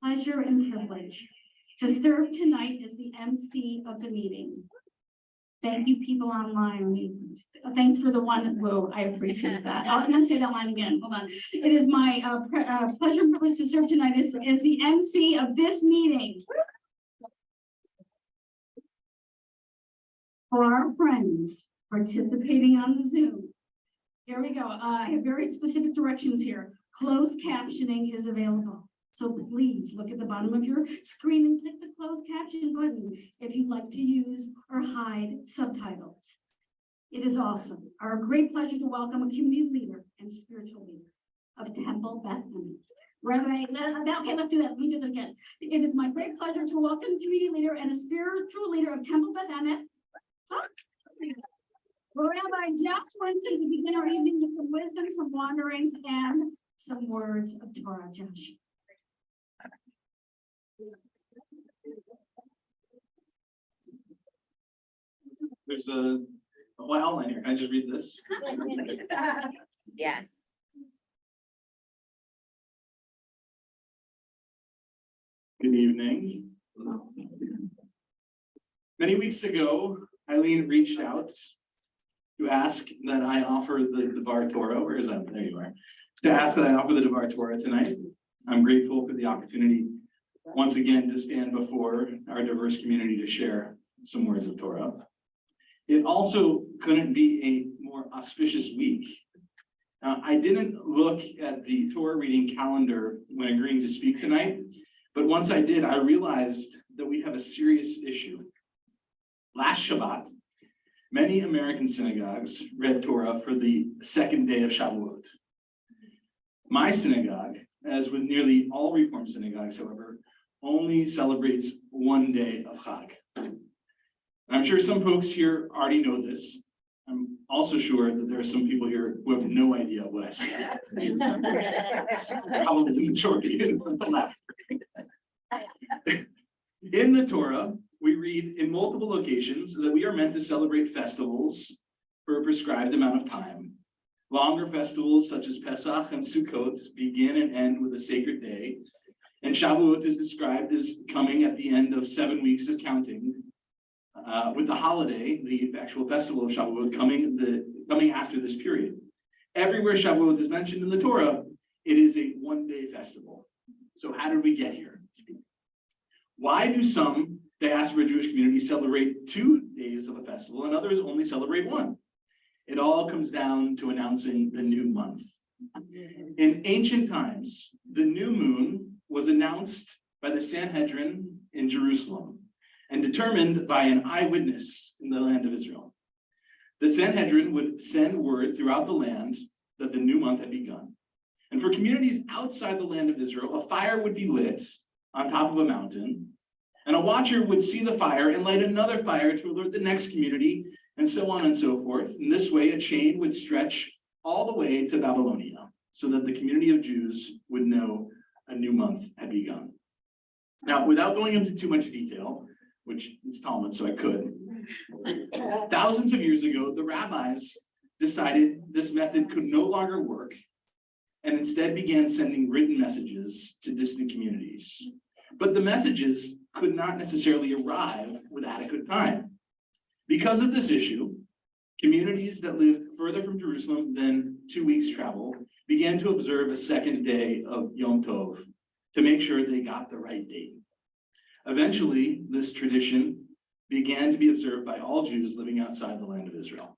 pleasure and privilege to serve tonight as the MC of the meeting. Thank you, people online. Thanks for the one. Whoa, I appreciate that. I'm going to say that line again. Hold on. It is my pleasure and privilege to serve tonight as the MC of this meeting. For our friends participating on the Zoom, here we go. I have very specific directions here. Closed captioning is available. So please look at the bottom of your screen and click the closed caption button if you'd like to use or hide subtitles. It is awesome. Our great pleasure to welcome a community leader and spiritual leader of Temple Bethlehem. Okay, let's do that. Let me do that again. It is my great pleasure to welcome community leader and a spiritual leader of Temple Bethlehem. Rabbi Jeff Swinson to begin our evening with some wisdom, some wanderings, and some words of Torah. Josh. There's a outline here. Can I just read this? Yes. Good evening. Many weeks ago, Eileen reached out to ask that I offer the Devar Torah. Where is that? There you are. To ask that I offer the Devar Torah tonight. I'm grateful for the opportunity once again to stand before our diverse community to share some words of Torah. It also couldn't be a more auspicious week. I didn't look at the Torah reading calendar when agreeing to speak tonight, but once I did, I realized that we have a serious issue. Last Shabbat, many American synagogues read Torah for the second day of Shavuot. My synagogue, as with nearly all Reform synagogues, however, only celebrates one day of Chag. I'm sure some folks here already know this. I'm also sure that there are some people here who have no idea what I speak. Probably the majority on the left. In the Torah, we read in multiple locations that we are meant to celebrate festivals for a prescribed amount of time. Longer festivals such as Pesach and Sukkot begin and end with a sacred day. And Shavuot is described as coming at the end of 7 weeks of counting, with the holiday, the actual festival of Shavuot, coming after this period. Everywhere Shavuot is mentioned in the Torah, it is a one-day festival. So how did we get here? Why do some diaspora Jewish communities celebrate 2 days of a festival and others only celebrate one? It all comes down to announcing the new month. In ancient times, the new moon was announced by the Sanhedrin in Jerusalem and determined by an eyewitness in the land of Israel. The Sanhedrin would send word throughout the land that the new month had begun. And for communities outside the land of Israel, a fire would be lit on top of a mountain, and a watcher would see the fire and light another fire to alert the next community, and so on and so forth. In this way, a chain would stretch all the way to Babylonia, so that the community of Jews would know a new month had begun. Now, without going into too much detail, which it's Talmud, so I could, thousands of years ago, the rabbis decided this method could no longer work, and instead began sending written messages to distant communities. But the messages could not necessarily arrive with adequate time. Because of this issue, communities that lived further from Jerusalem than 2 weeks travel began to observe a second day of Yom Tov to make sure they got the right date. Eventually, this tradition began to be observed by all Jews living outside the land of Israel.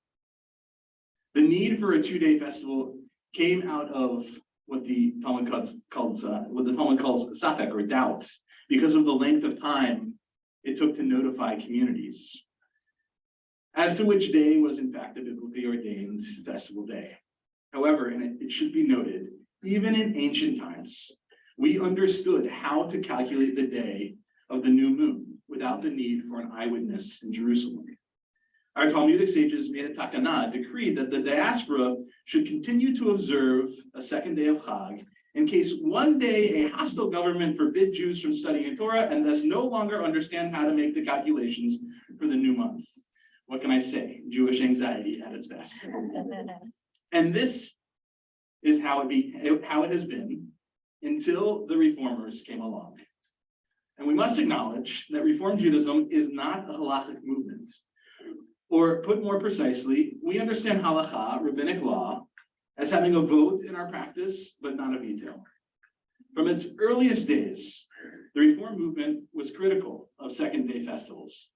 The need for a 2-day festival came out of what the Talmud calls safek, or doubt, because of the length of time it took to notify communities as to which day was in fact a biblically ordained festival day. However, and it should be noted, even in ancient times, we understood how to calculate the day of the new moon without the need for an eyewitness in Jerusalem. Our Talmudic sages made a takana, a decree that the diaspora should continue to observe a second day of Chag in case one day a hostile government forbid Jews from studying Torah and thus no longer understand how to make the calculations for the new month. What can I say? Jewish anxiety at its best. And this is how it has been until the reformers came along. And we must acknowledge that Reform Judaism is not a halachic movement. Or put more precisely, we understand halakha, rabbinic law, as having a vote in our practice, but not a veto. From its earliest days, the Reform movement was critical of second-day festivals.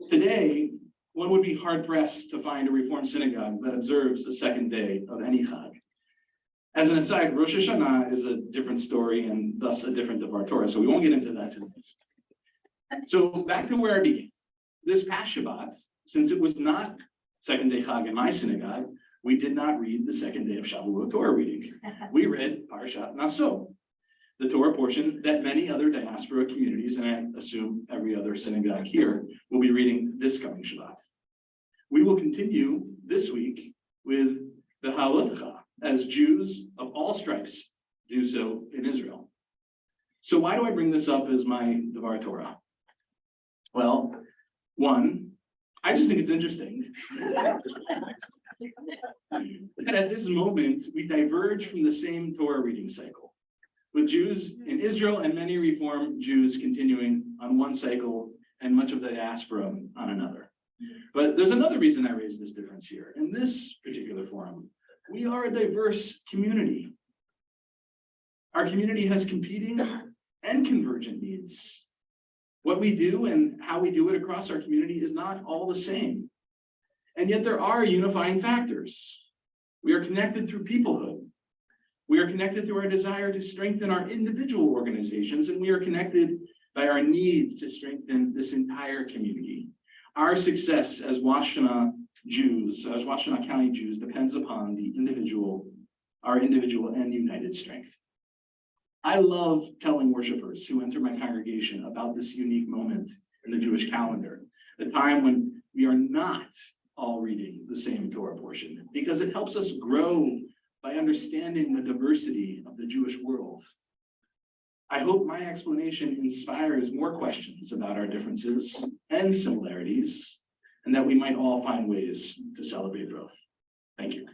Today, one would be hard-pressed to find a Reform synagogue that observes a second day of any Chag. As an aside, Rosh Hashanah is a different story and thus a different of our Torah, so we won't get into that tonight. So back to where I began. This past Shabbat, since it was not second day Chag in my synagogue, we did not read the second day of Shavuot Torah reading. We read Parashat Naso, the Torah portion that many other diaspora communities, and I assume every other synagogue here, will be reading this coming Shabbat. We will continue this week with the Halotecha, as Jews of all stripes do so in Israel. So why do I bring this up as my Devar Torah? Well, one, I just think it's interesting that at this moment, we diverge from the same Torah reading cycle, with Jews in Israel and many Reform Jews continuing on one cycle and much of the diaspora on another. But there's another reason I raise this difference here. In this particular forum, we are a diverse community. Our community has competing and convergent needs. What we do and how we do it across our community is not all the same. And yet there are unifying factors. We are connected through peoplehood. We are connected through our desire to strengthen our individual organizations, and we are connected by our need to strengthen this entire community. Our success as Washtenaw Jews, as Washtenaw County Jews, depends upon our individual and united strength. I love telling worshipers who enter my congregation about this unique moment in the Jewish calendar, the time when we are not all reading the same Torah portion, because it helps us grow by understanding the diversity of the Jewish world. I hope my explanation inspires more questions about our differences and similarities, and that we might all find ways to celebrate growth. Thank you.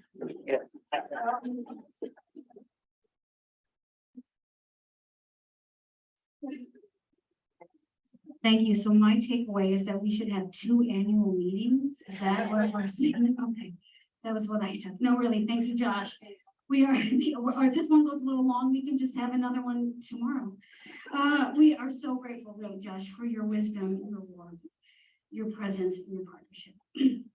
Thank you. So my takeaway is that we should have 2 annual meetings. Is that what we're saying? Okay, that was what I took. No, really, thank you, Josh. We are, or this one goes a little long, we can just have another one tomorrow. We are so grateful, really, Josh, for your wisdom, your warmth, your presence, and your partnership.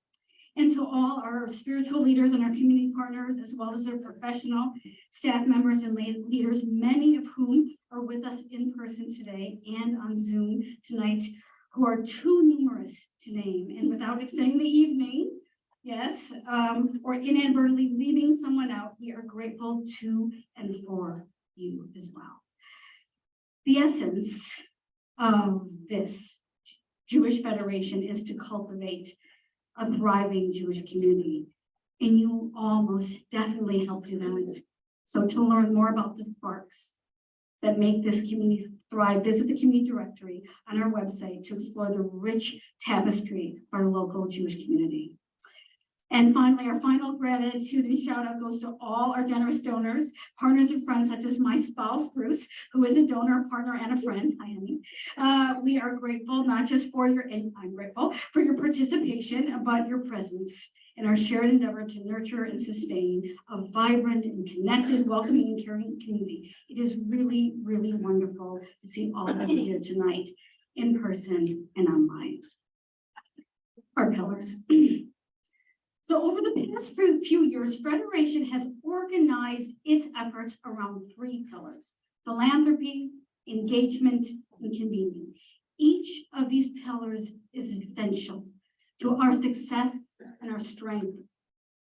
And to all our spiritual leaders and our community partners, as well as their professional staff members and leaders, many of whom are with us in person today and on Zoom tonight, who are too numerous to name. And without extending the evening, yes, or inadvertently leaving someone out, we are grateful to and for you as well. The essence of this Jewish Federation is to cultivate a thriving Jewish community, and you all most definitely help do that. So to learn more about the sparks that make this community thrive, visit the community directory on our website to explore the rich tapestry of our local Jewish community. And finally, our final gratitude and shout out goes to all our generous donors, partners and friends, such as my spouse, Bruce, who is a donor, partner, and a friend. Hi, honey. We are grateful not just for your, and I'm grateful for your participation, but your presence in our shared endeavor to nurture and sustain a vibrant and connected, welcoming and caring community. It is really, really wonderful to see all of you here tonight in person and online. Our pillars. So over the past few years, Federation has organized its efforts around 3 pillars: philanthropy, engagement, and convening. Each of these pillars is essential to our success and our strength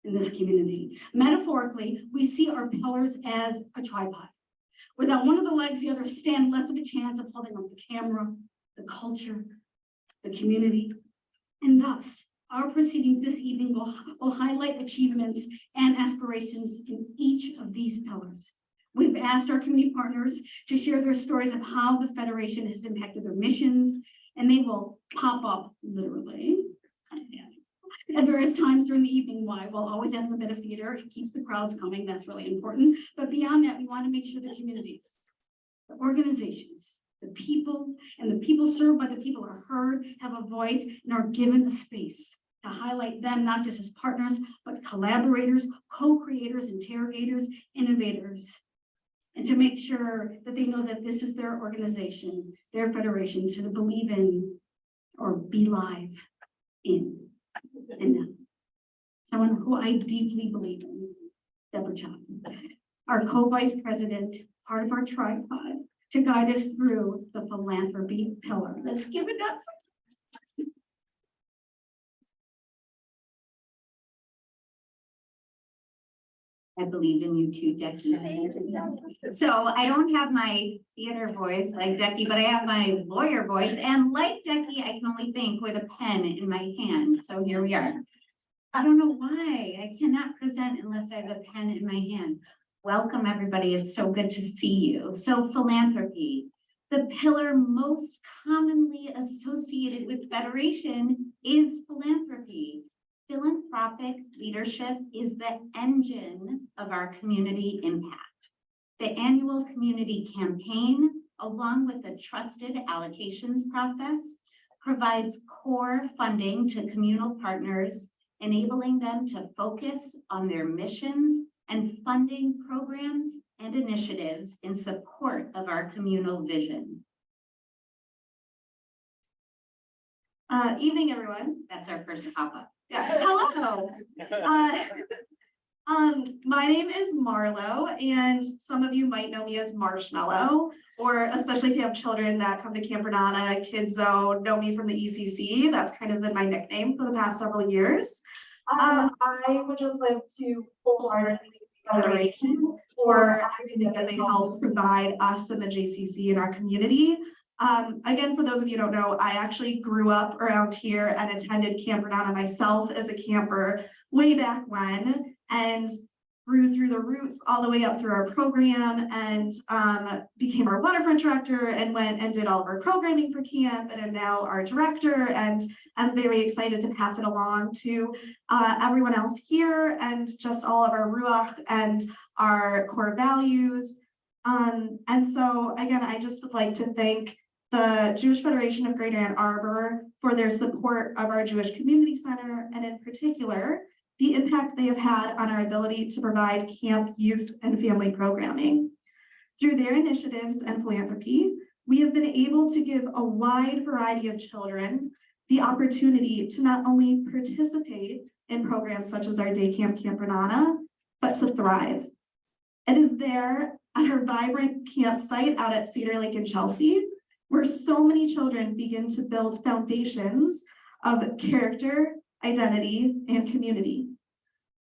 in this community. Metaphorically, we see our pillars as a tripod. Without one of the legs, the others stand less of a chance of holding up the camera, the culture, the community, and thus, our proceedings this evening will highlight achievements and aspirations in each of these pillars. We've asked our community partners to share their stories of how the Federation has impacted their missions, and they will pop up literally at various times during the evening. Why? We'll always add a bit of theater. It keeps the crowds coming. That's really important. But beyond that, we want to make sure the communities, the organizations, the people, and the people served by the people are heard, have a voice, and are given a space to highlight them not just as partners, but collaborators, co-creators, interrogators, innovators, and to make sure that they know that this is their organization, their federation to believe in or be live in. And someone who I deeply believe in, Deborah Chop, our co-vice president, part of our tripod, to guide us through the philanthropy pillar. Let's give it up. I believe in you too, Jackie. So I don't have my theater voice like Jackie, but I have my lawyer voice. And like Jackie, I can only think with a pen in my hand. So here we are. I don't know why I cannot present unless I have a pen in my hand. Welcome, everybody. It's so good to see you. So philanthropy, the pillar most commonly associated with federation is philanthropy. Philanthropic leadership is the engine of our community impact. The annual community campaign, along with the trusted allocations process, provides core funding to communal partners, enabling them to focus on their missions and funding programs and initiatives in support of our communal vision. Evening, everyone. That's our first pop-up. Yes, hello. My name is Marlo, and some of you might know me as Marshmallow, or especially if you have children that come to Camp Renata, Kids Zone, know me from the ECC. That's kind of been my nickname for the past several years. I would just like to wholeheartedly thank Federation for everything that they help provide us in the JCC in our community. Again, for those of you who don't know, I actually grew up around here and attended Camp Renata myself as a camper way back when, and grew through the roots all the way up through our program, and became our waterfront director and went and did all of our programming for camp, and am now our director, and I'm very excited to pass it along to everyone else here, and just all of our Ruach and our core values. And so again, I just would like to thank the Jewish Federation of Greater Ann Arbor for their support of our Jewish Community Center, and in particular, the impact they have had on our ability to provide camp, youth, and family programming. Through their initiatives and philanthropy, we have been able to give a wide variety of children the opportunity to not only participate in programs such as our day camp, Camp Renata, but to thrive. It is there at our vibrant campsite out at Cedar Lake in Chelsea, where so many children begin to build foundations of character, identity, and community.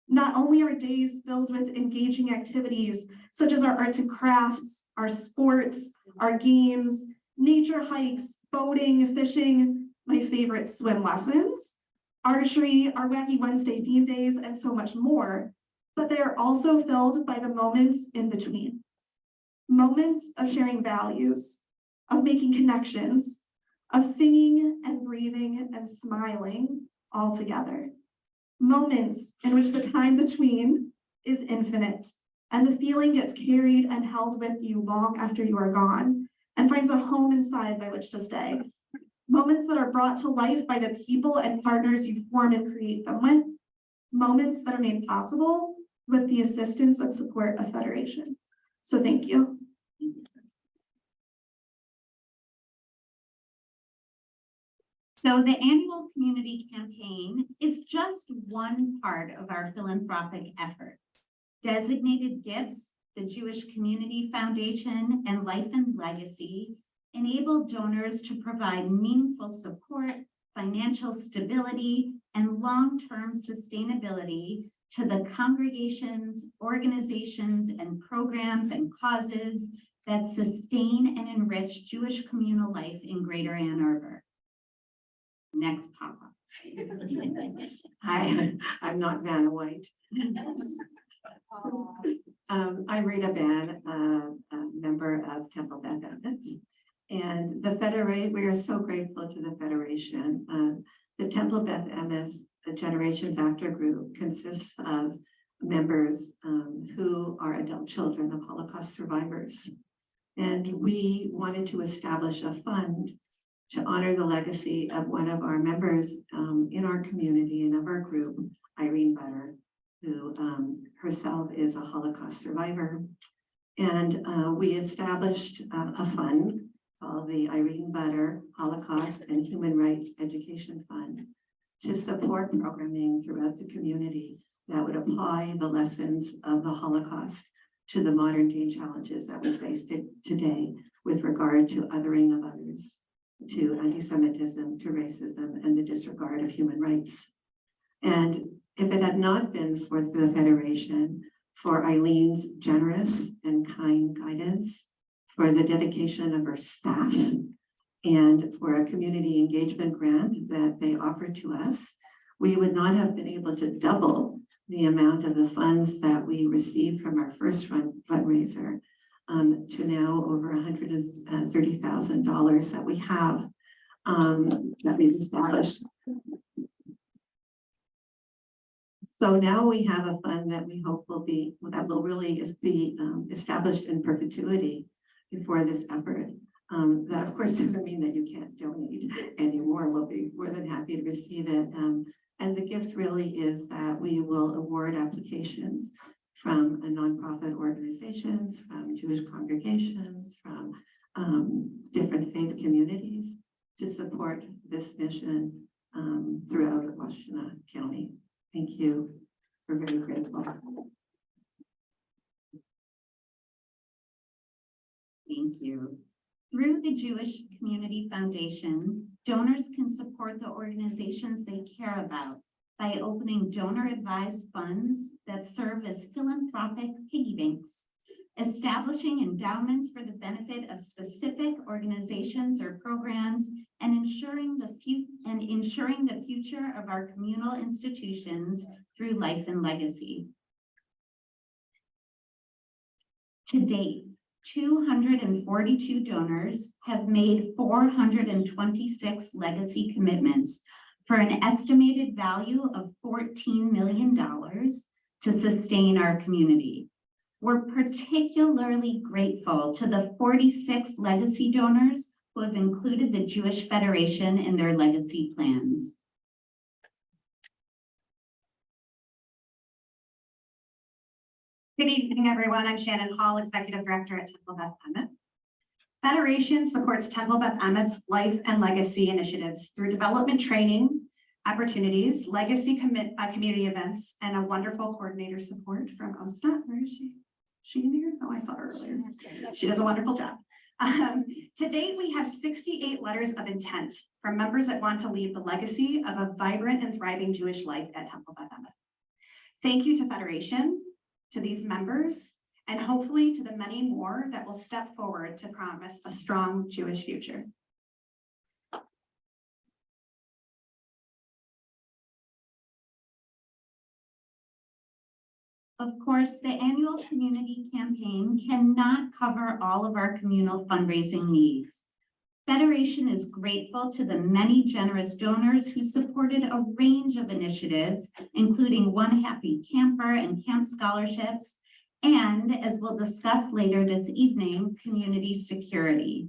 Not only are days filled with engaging activities such as our arts and crafts, our sports, our games, nature hikes, boating, fishing, my favorite swim lessons, archery, our Wacky Wednesday theme days, and so much more, but they are also filled by the moments in between. Moments of sharing values, of making connections, of singing and breathing and smiling all together. Moments in which the time between is infinite, and the feeling gets carried and held with you long after you are gone, and finds a home inside by which to stay. Moments that are brought to life by the people and partners you form and create them with. Moments that are made possible with the assistance and support of Federation. So thank you. So the annual community campaign is just one part of our philanthropic effort. Designated gifts, the Jewish Community Foundation, and Life and Legacy enable donors to provide meaningful support, financial stability, and long-term sustainability to the congregations, organizations, and programs and causes that sustain and enrich Jewish communal life in Greater Ann Arbor. Next pop-up. Hi, I'm not Vanna White. I'm Rita Van, a member of Temple Beth Emeth. And the Federation, we are so grateful to the Federation. The Temple Beth Emeth Generation Factor Group consists of members who are adult children of Holocaust survivors. And we wanted to establish a fund to honor the legacy of one of our members in our community and of our group, Irene Butter, who herself is a Holocaust survivor. And we established a fund called the Irene Butter Holocaust and Human Rights Education Fund to support programming throughout the community that would apply the lessons of the Holocaust to the modern day challenges that we face today with regard to othering of others, to anti-Semitism, to racism, and the disregard of human rights. And if it had not been for the Federation, for Eileen's generous and kind guidance, for the dedication of her staff, and for a community engagement grant that they offered to us, we would not have been able to double the amount of the funds that we received from our first fundraiser to now over $130,000 that we have that we've established. So now we have a fund that we hope will really be established in perpetuity before this effort. That of course doesn't mean that you can't donate anymore. We'll be more than happy to receive it. And the gift really is that we will award applications from nonprofit organizations, from Jewish congregations, from different faith communities to support this mission throughout Washtenaw County. Thank you. We're very grateful. Thank you. Through the Jewish Community Foundation, donors can support the organizations they care about by opening donor-advised funds that serve as philanthropic piggy banks, establishing endowments for the benefit of specific organizations or programs, and ensuring the future of our communal institutions through life and legacy. To date, 242 donors have made 426 legacy commitments for an estimated value of $14 million to sustain our community. We're particularly grateful to the 46 legacy donors who have included the Jewish Federation in their legacy plans. Good evening, everyone. I'm Shannon Hall, Executive Director at Temple Beth Emeth. Federation supports Temple Beth Emeth's life and legacy initiatives through development training, opportunities, legacy community events, and a wonderful coordinator support from OSNA. Where is she? She in here? Oh, I saw her earlier. She does a wonderful job. To date, we have 68 letters of intent from members that want to leave the legacy of a vibrant and thriving Jewish life at Temple Beth Emeth. Thank you to Federation, to these members, and hopefully to the many more that will step forward to promise a strong Jewish future. Of course, the annual community campaign cannot cover all of our communal fundraising needs. Federation is grateful to the many generous donors who supported a range of initiatives, including One Happy Camper and camp scholarships, and, as we'll discuss later this evening, community security.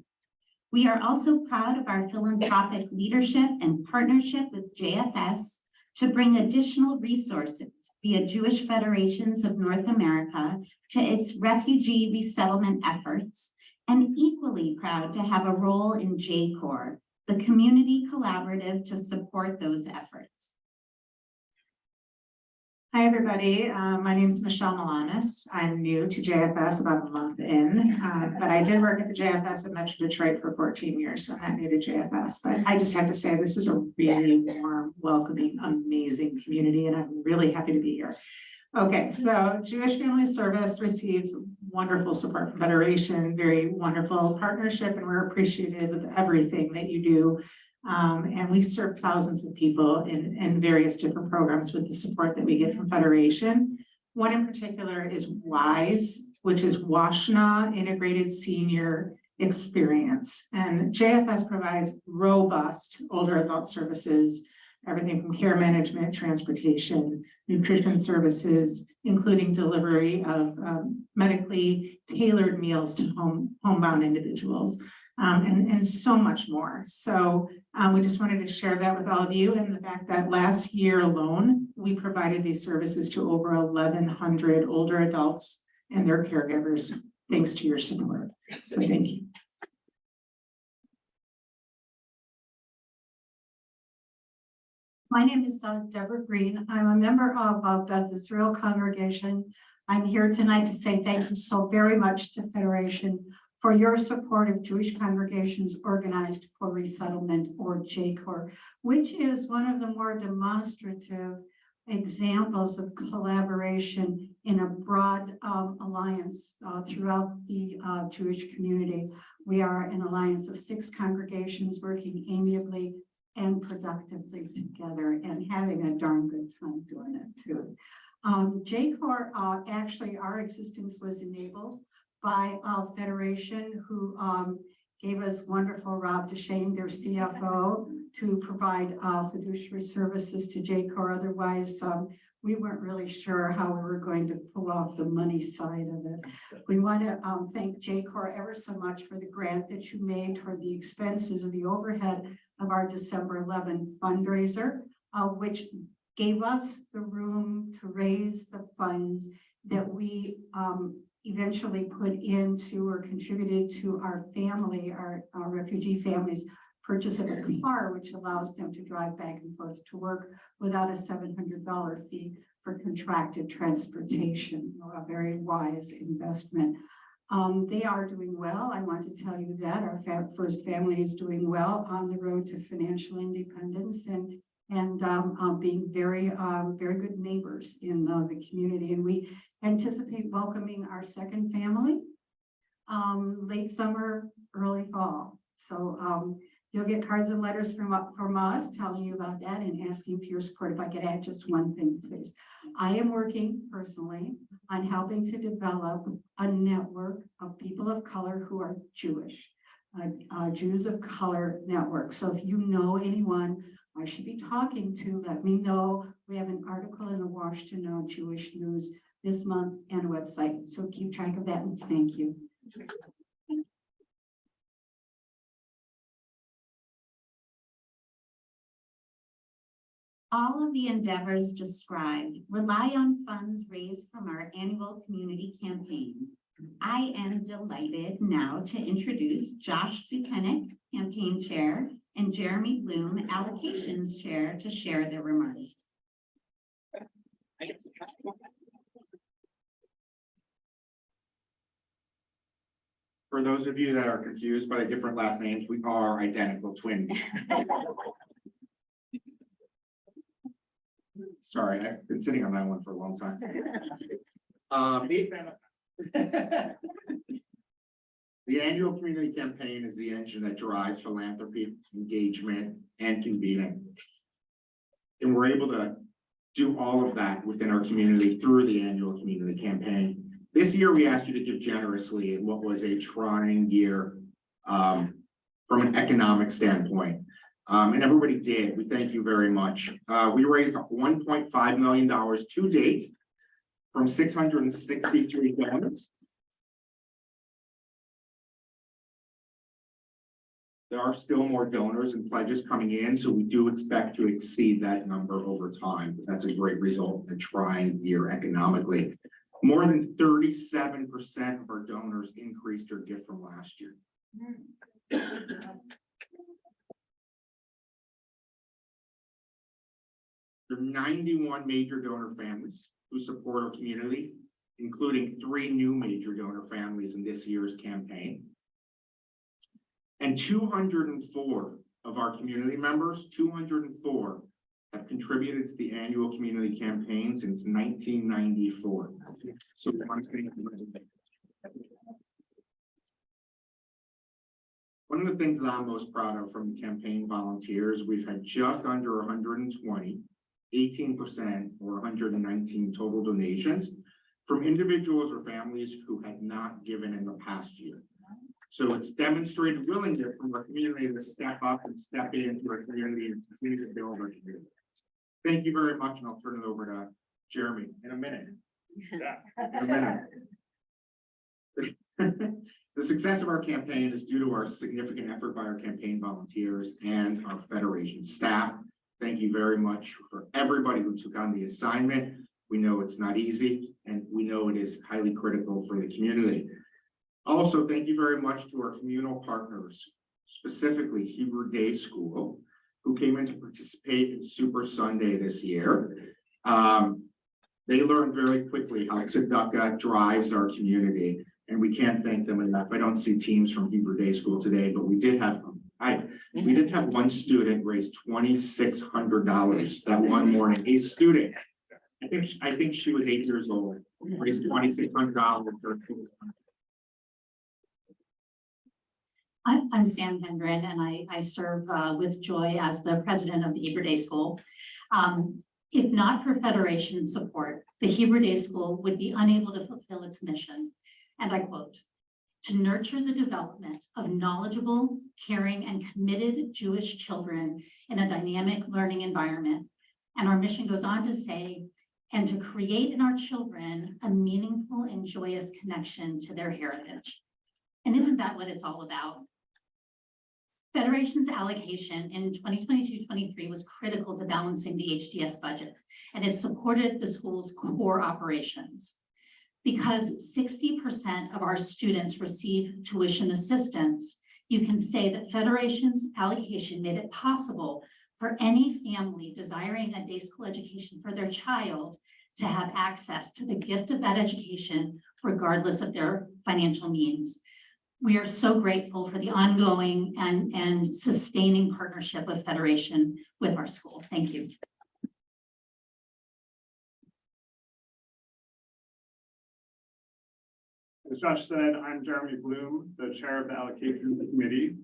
We are also proud of our philanthropic leadership and partnership with JFS to bring additional resources via Jewish Federations of North America to its refugee resettlement efforts, and equally proud to have a role in JCORE, the community collaborative to support those efforts. Hi, everybody. My name is Michelle Milanis. I'm new to JFS, about a month in, but I did work at the JFS at Metro Detroit for 14 years, so I'm not new to JFS. But I just have to say, this is a really warm, welcoming, amazing community, and I'm really happy to be here. Okay, so Jewish Family Service receives wonderful support from Federation, very wonderful partnership, and we're appreciative of everything that you do. And we serve thousands of people in various different programs with the support that we get from Federation. One in particular is WISE, which is Washtenaw Integrated Senior Experience. And JFS provides robust older adult services everything from care management, transportation, nutrition services, including delivery of medically tailored meals to homebound individuals, and so much more. So we just wanted to share that with all of you, and the fact that last year alone, we provided these services to over 1,100 older adults and their caregivers, thanks to your support. So thank you. My name is Deborah Green. I'm a member of Beth Israel congregation. I'm here tonight to say thank you so very much to Federation for your support of Jewish congregations organized for resettlement, or JCOR, which is one of the more demonstrative examples of collaboration in a broad alliance throughout the Jewish community. We are an alliance of 6 congregations working amiably and productively together and having a darn good time doing it too. JCOR, actually our existence was enabled by Federation, who gave us wonderful Rob Deshane, their CFO, to provide fiduciary services to JCOR. Otherwise, we weren't really sure how we were going to pull off the money side of it. We want to thank JCOR ever so much for the grant that you made for the expenses of the overhead of our December 11 fundraiser, which gave us the room to raise the funds that we eventually put into or contributed to our family, our refugee families' purchase of a car, which allows them to drive back and forth to work without a $700 fee for contracted transportation. A very wise investment. They are doing well. I want to tell you that our first family is doing well on the road to financial independence and being very good neighbors in the community. And we anticipate welcoming our second family late summer, early fall. So you'll get cards and letters from us telling you about that and asking for your support. If I could add just one thing, please. I am working personally on helping to develop a network of people of color who are Jewish, Jews of Color network. So if you know anyone I should be talking to, let me know. We have an article in the Washington Jewish News this month and a website. So keep track of that and thank you. All of the endeavors described rely on funds raised from our annual community campaign. I am delighted now to introduce Josh Sukenik, campaign chair, and Jeremy Bloom, allocations chair, to share their remarks. For those of you that are confused by different last names, we are identical twins. Sorry, I've been sitting on that one for a long time. The annual community campaign is the engine that drives philanthropy, engagement, and convening. And we're able to do all of that within our community through the annual community campaign. This year, we asked you to give generously in what was a trying year from an economic standpoint. And everybody did. We thank you very much. We raised $1.5 million to date from 663 donors. There are still more donors and pledges coming in, so we do expect to exceed that number over time. That's a great result in a trying year economically. More than 37% of our donors increased their gift from last year. There are 91 major donor families who support our community, including 3 new major donor families in this year's campaign. And 204 of our community members, 204, have contributed to the annual community campaign since 1994. So one of the things that I'm most proud of from the campaign volunteers, we've had just under 120, 18% or 119 total donations from individuals or families who had not given in the past year. So it's demonstrated willingness from our community to step up and step into our community and continue to build our community. Thank you very much, and I'll turn it over to Jeremy in a minute. The success of our campaign is due to our significant effort by our campaign volunteers and our Federation staff. Thank you very much for everybody who took on the assignment. We know it's not easy, and we know it is highly critical for the community. Also, thank you very much to our communal partners, specifically Hebrew Day School, who came in to participate in Super Sunday this year. They learned very quickly how tzedakah drives our community, and we can't thank them enough. I don't see teams from Hebrew Day School today, but we did have one student raise $2,600 that one morning. A student, I think she was 8 years old, raised $2,600 for. I'm Sam Hendren, and I serve with Joy as the president of the Hebrew Day School. If not for Federation support, the Hebrew Day School would be unable to fulfill its mission. And I quote, "To nurture the development of knowledgeable, caring, and committed Jewish children in a dynamic learning environment." And our mission goes on to say, "and to create in our children a meaningful and joyous connection to their heritage." And isn't that what it's all about? Federation's allocation in 2022-23 was critical to balancing the HDS budget, and it supported the school's core operations. Because 60% of our students receive tuition assistance, you can say that Federation's allocation made it possible for any family desiring a day school education for their child to have access to the gift of that education, regardless of their financial means. We are so grateful for the ongoing and sustaining partnership of Federation with our school. Thank you. As Josh said, I'm Jeremy Bloom, the chair of the allocation committee.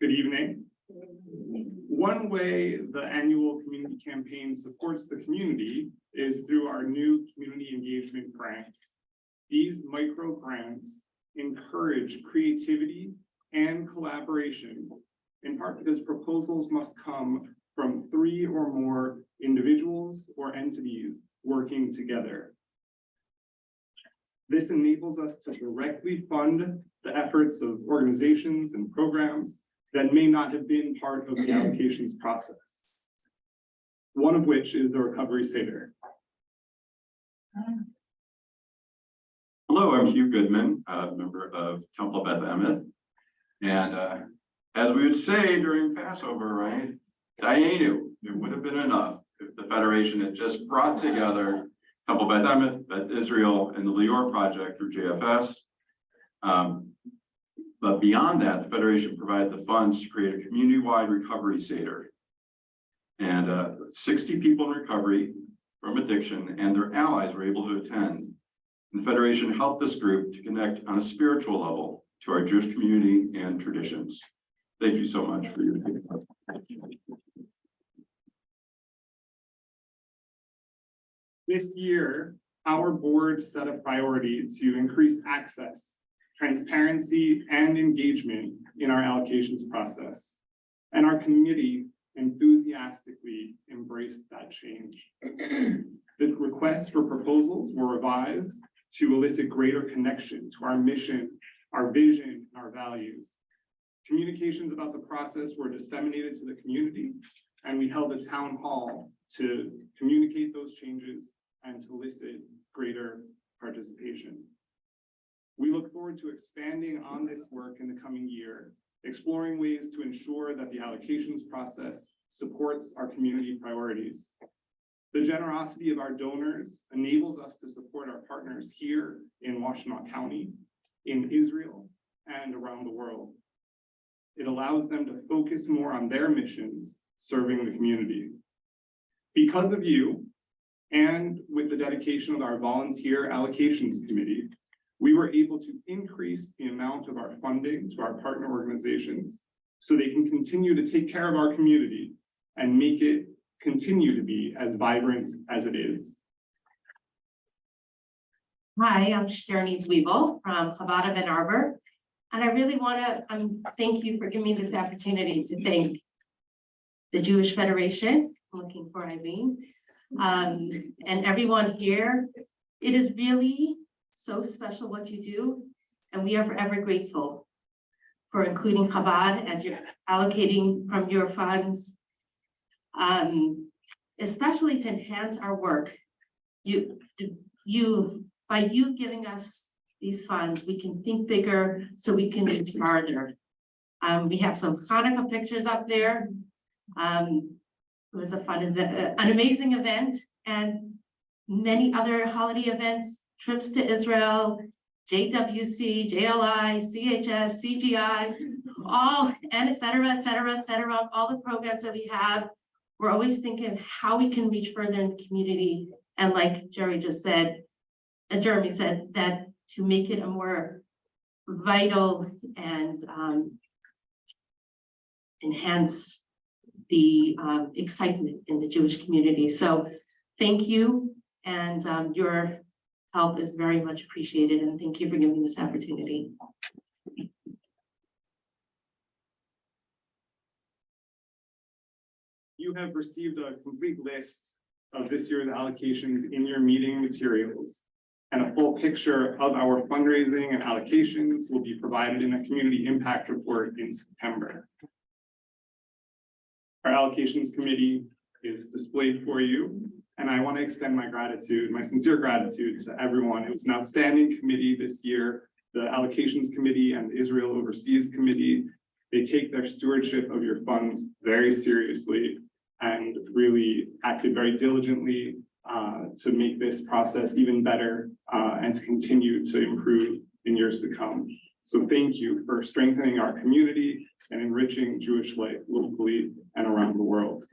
Good evening. One way the annual community campaign supports the community is through our new community engagement grants. These micro grants encourage creativity and collaboration, in part because proposals must come from 3 or more individuals or entities working together. This enables us to directly fund the efforts of organizations and programs that may not have been part of the allocations process. One of which is the Recovery Seder. Hello, I'm Hugh Goodman, a member of Temple Beth Emeth. And as we would say during Passover, right? Dayenu, it would have been enough if the Federation had just brought together Temple Beth Emeth, Beth Israel, and the Lior Project through JFS. But beyond that, the Federation provided the funds to create a community-wide recovery Seder. And 60 people in recovery from addiction and their allies were able to attend. And the Federation helped this group to connect on a spiritual level to our Jewish community and traditions. Thank you so much for your attention. This year, our board set a priority to increase access, transparency, and engagement in our allocations process. And our committee enthusiastically embraced that change. The requests for proposals were revised to elicit greater connection to our mission, our vision, and our values. Communications about the process were disseminated to the community, and we held a town hall to communicate those changes and to elicit greater participation. We look forward to expanding on this work in the coming year, exploring ways to ensure that the allocations process supports our community priorities. The generosity of our donors enables us to support our partners here in Washtenaw County, in Israel, and around the world. It allows them to focus more on their missions, serving the community. Because of you, and with the dedication of our volunteer allocations committee, we were able to increase the amount of our funding to our partner organizations so they can continue to take care of our community and make it continue to be as vibrant as it is. Hi, I'm Sharon Weevil from Chabad of Arbor. And I really want to thank you for giving me this opportunity to thank the Jewish Federation, I'm looking for Eileen, and everyone here. It is really so special what you do, and we are forever grateful for including Chabad as you're allocating from your funds, especially to enhance our work. By you giving us these funds, we can think bigger so we can reach farther. We have some Hanukkah pictures up there. It was a fun event, an amazing event, and many other holiday events, trips to Israel, JWC, JLI, CHS, CGI, all, and et cetera, all the programs that we have. We're always thinking how we can reach further in the community. And like Jeremy said, that to make it a more vital and enhance the excitement in the Jewish community. So thank you, and your help is very much appreciated, and thank you for giving me this opportunity. You have received a complete list of this year's allocations in your meeting materials. And a full picture of our fundraising and allocations will be provided in a community impact report in September. Our allocations committee is displayed for you, and I want to extend my gratitude, my sincere gratitude to everyone. It was an outstanding committee this year. The allocations committee and the Israel Overseas Committee, they take their stewardship of your funds very seriously and really acted very diligently to make this process even better and to continue to improve in years to come. So thank you for strengthening our community and enriching Jewish life locally and around the world.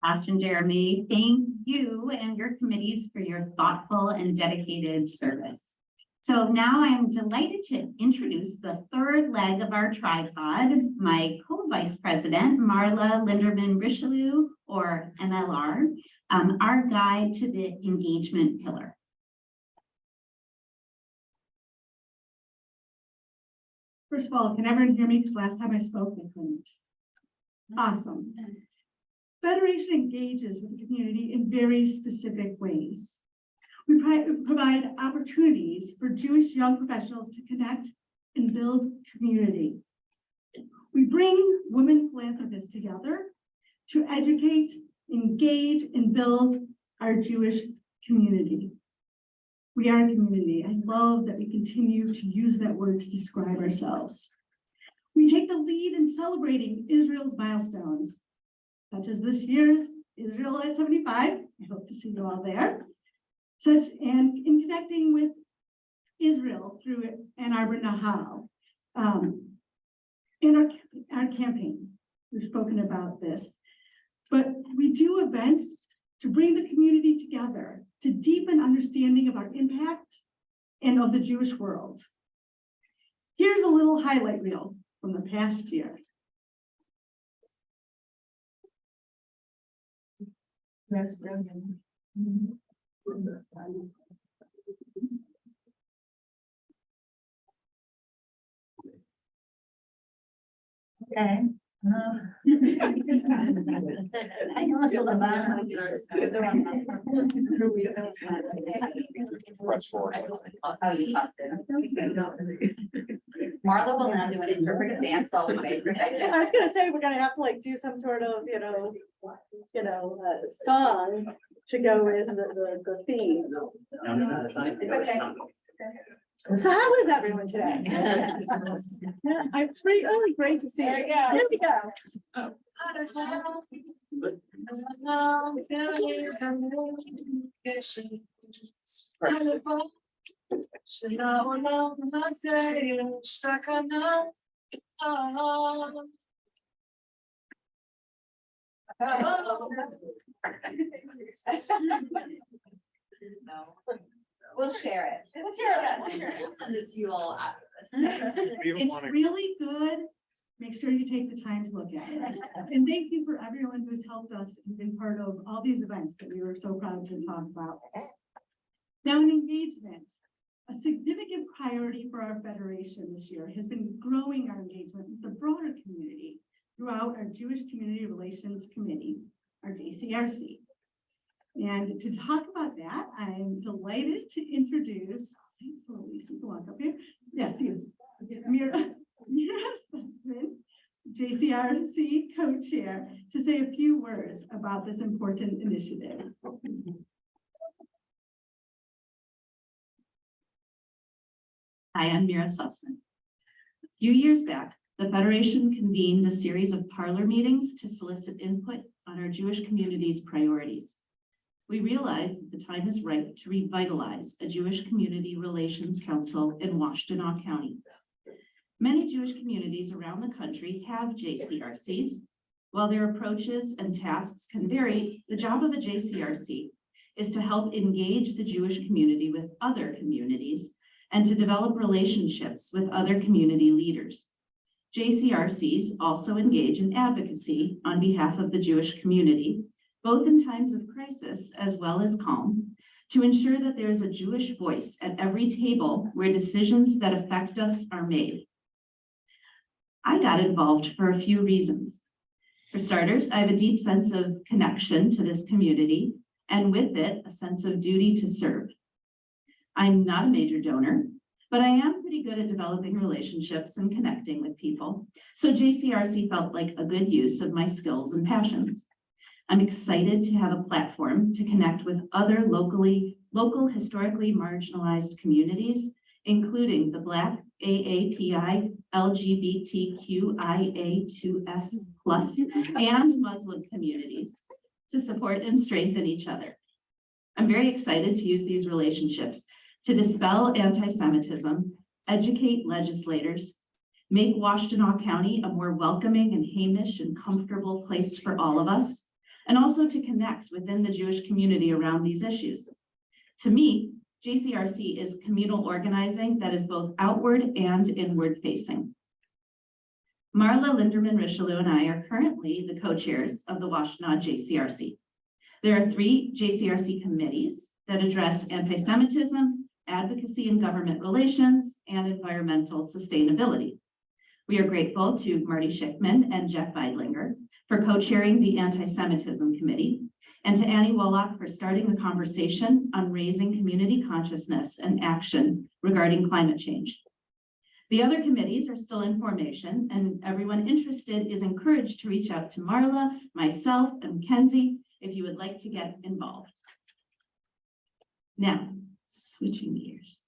Josh and Jeremy, thank you and your committees for your thoughtful and dedicated service. So now I'm delighted to introduce the third leg of our tripod, my co-vice president, Marla Linderman-Richelieu, or MLR, our guide to the engagement pillar. First of all, can everyone hear me? Because last time I spoke, they couldn't. Awesome. Federation engages with the community in very specific ways. We provide opportunities for Jewish young professionals to connect and build community. We bring women philanthropists together to educate, engage, and build our Jewish community. We are a community. I love that we continue to use that word to describe ourselves. We take the lead in celebrating Israel's milestones, such as this year's Israel at 75. I hope to see you all there. And in connecting with Israel through Arbor Nahal, and our campaign. We've spoken about this, but we do events to bring the community together to deepen understanding of our impact and of the Jewish world. Here's a little highlight reel from the past year. That's brilliant. Okay. Marla will now do an interpretive dance while we wait for I was gonna say, we're gonna have to like do some sort of, song to go with the theme. It's okay. So how is everyone today? It's really great to see you. Here we go. No. We'll share it. We'll share it. We'll send it to you all after this. We don't It's wanna- really good make sure you take the time to look at it. And thank you for everyone who's helped us and been part of all these events that we were so proud to talk about. Now, in engagement, a significant priority for our federation this year has been growing our engagement with the broader community throughout our Jewish Community Relations Committee, our JCRC. And to talk about that, I'm delighted to introduce, I'll say it slowly so you can walk up here. Yes, you. Mira Sussman, JCRC co-chair, to say a few words about this important initiative. Hi, I'm Mira Sussman. A few years back, the Federation convened a series of parlor meetings to solicit input on our Jewish community's priorities. We realized that the time is right to revitalize a Jewish Community Relations Council in Washtenaw County. Many Jewish communities around the country have JCRCs. While their approaches and tasks can vary, the job of a JCRC is to help engage the Jewish community with other communities and to develop relationships with other community leaders. JCRCs also engage in advocacy on behalf of the Jewish community, both in times of crisis as well as calm, to ensure that there's a Jewish voice at every table where decisions that affect us are made. I got involved for a few reasons. For starters, I have a deep sense of connection to this community, and with it, a sense of duty to serve. I'm not a major donor, but I am pretty good at developing relationships and connecting with people. So JCRC felt like a good use of my skills and passions. I'm excited to have a platform to connect with other local historically marginalized communities, including the Black, AAPI, LGBTQIA2S+, and Muslim communities to support and strengthen each other. I'm very excited to use these relationships to dispel anti-Semitism, educate legislators, make Washtenaw County a more welcoming and Hamish and comfortable place for all of us, and also to connect within the Jewish community around these issues. To me, JCRC is communal organizing that is both outward and inward facing. Marla Linderman-Richelieu and I are currently the co-chairs of the Washtenaw JCRC. There are 3 JCRC committees that address anti-Semitism, advocacy and government relations, and environmental sustainability. We are grateful to Marty Schickman and Jeff Weidlinger for co-chairing the Anti-Semitism Committee, and to Annie Woloch for starting the conversation on raising community consciousness and action regarding climate change. The other committees are still in formation, and everyone interested is encouraged to reach out to Marla, myself, and Mackenzie if you would like to get involved. Now, switching gears.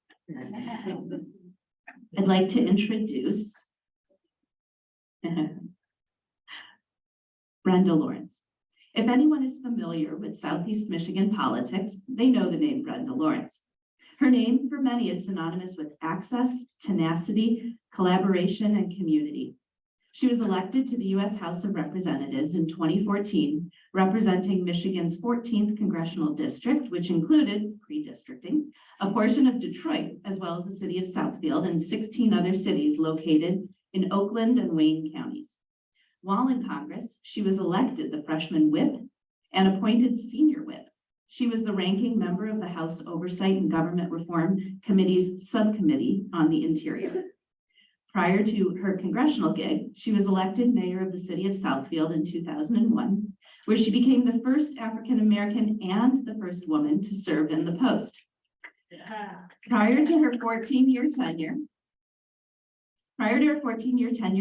I'd like to introduce Brenda Lawrence. If anyone is familiar with Southeast Michigan politics, they know the name Brenda Lawrence. Her name for many is synonymous with access, tenacity, collaboration, and community. She was elected to the U.S. House of Representatives in 2014, representing Michigan's 14th congressional district, which included pre-districting, a portion of Detroit, as well as the city of Southfield and 16 other cities located in Oakland and Wayne counties. While in Congress, she was elected the freshman whip and appointed senior whip. She was the ranking member of the House Oversight and Government Reform Committee's subcommittee on the Interior. Prior to her congressional gig, she was elected mayor of the city of Southfield in 2001, where she became the first African-American and the first woman to serve in the post. Prior to her 14-year tenure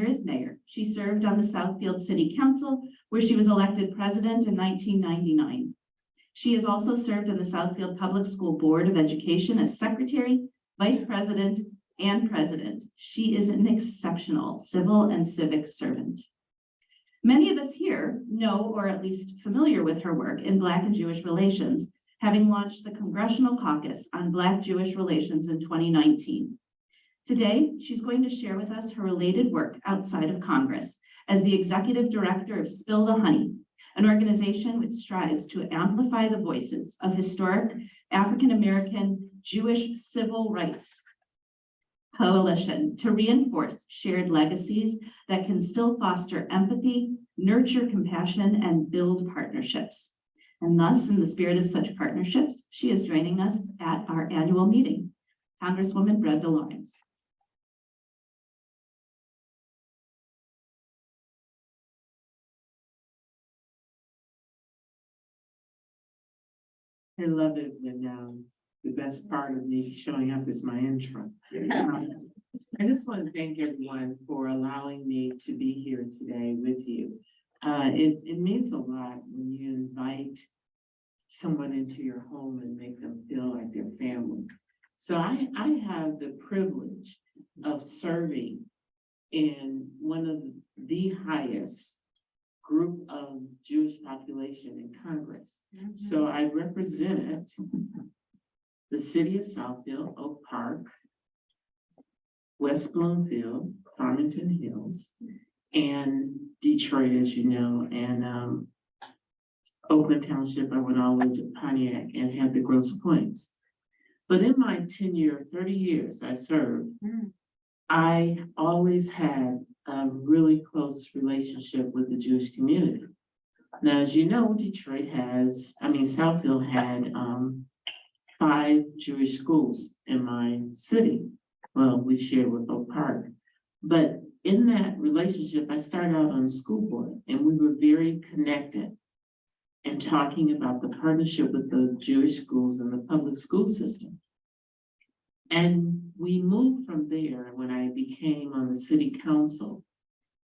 as mayor, she served on the Southfield City Council, where she was elected president in 1999. She has also served on the Southfield Public School Board of Education as secretary, vice president, and president. She is an exceptional civil and civic servant. Many of us here know, or at least familiar with her work in Black and Jewish relations, having launched the Congressional Caucus on Black-Jewish Relations in 2019. Today, she's going to share with us her related work outside of Congress as the executive director of Spill the Honey, an organization which strives to amplify the voices of historic African-American Jewish civil rights. coalition to reinforce shared legacies that can still foster empathy, nurture compassion, and build partnerships. And thus, in the spirit of such partnerships, she is joining us at our annual meeting. Congresswoman Brenda Lawrence. I love it when the best part of me showing up is my intro. I just want to thank everyone for allowing me to be here today with you. It means a lot when you invite someone into your home and make them feel like their family. So I have the privilege of serving in one of the highest group of Jewish population in Congress. So I represent the city of Southfield, Oak Park, West Bloomfield, Farmington Hills, and Detroit, as you know, and Oakland Township. I went all the way to Pontiac and had the Grosse Pointes. But in my tenure, 30 years I served, I always had a really close relationship with the Jewish community. Now, as you know, Southfield had 5 Jewish schools in my city. Well, we shared with Oak Park. But in that relationship, I started out on the school board, and we were very connected and talking about the partnership with the Jewish schools and the public school system. And we moved from there when I became on the city council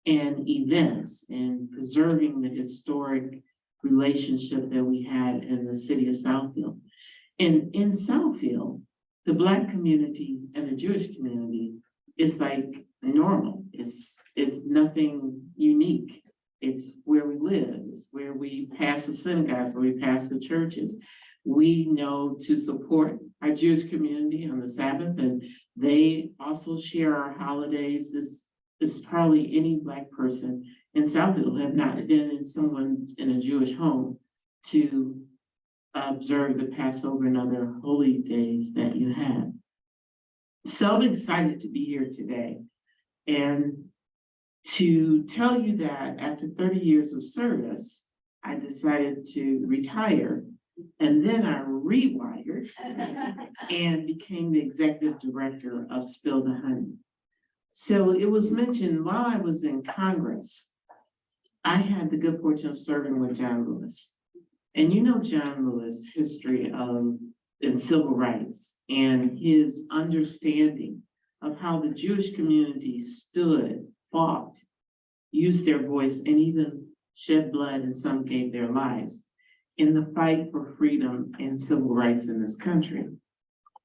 and events and preserving the historic relationship that we had in the city of Southfield. And in Southfield, the Black community and the Jewish community is like normal. It's nothing unique. It's where we live. It's where we pass the synagogues, where we pass the churches. We know to support our Jewish community on the Sabbath, and they also share our holidays. This is probably any Black person in Southfield have not been in a Jewish home to observe the Passover and other holy days that you have. So I'm excited to be here today and to tell you that after 30 years of service, I decided to retire, and then I rewired and became the executive director of Spill the Honey. So it was mentioned while I was in Congress, I had the good fortune of serving with John Lewis. And you know John Lewis' history in civil rights and his understanding of how the Jewish community stood, fought, used their voice, and even shed blood, and some gave their lives in the fight for freedom and civil rights in this country.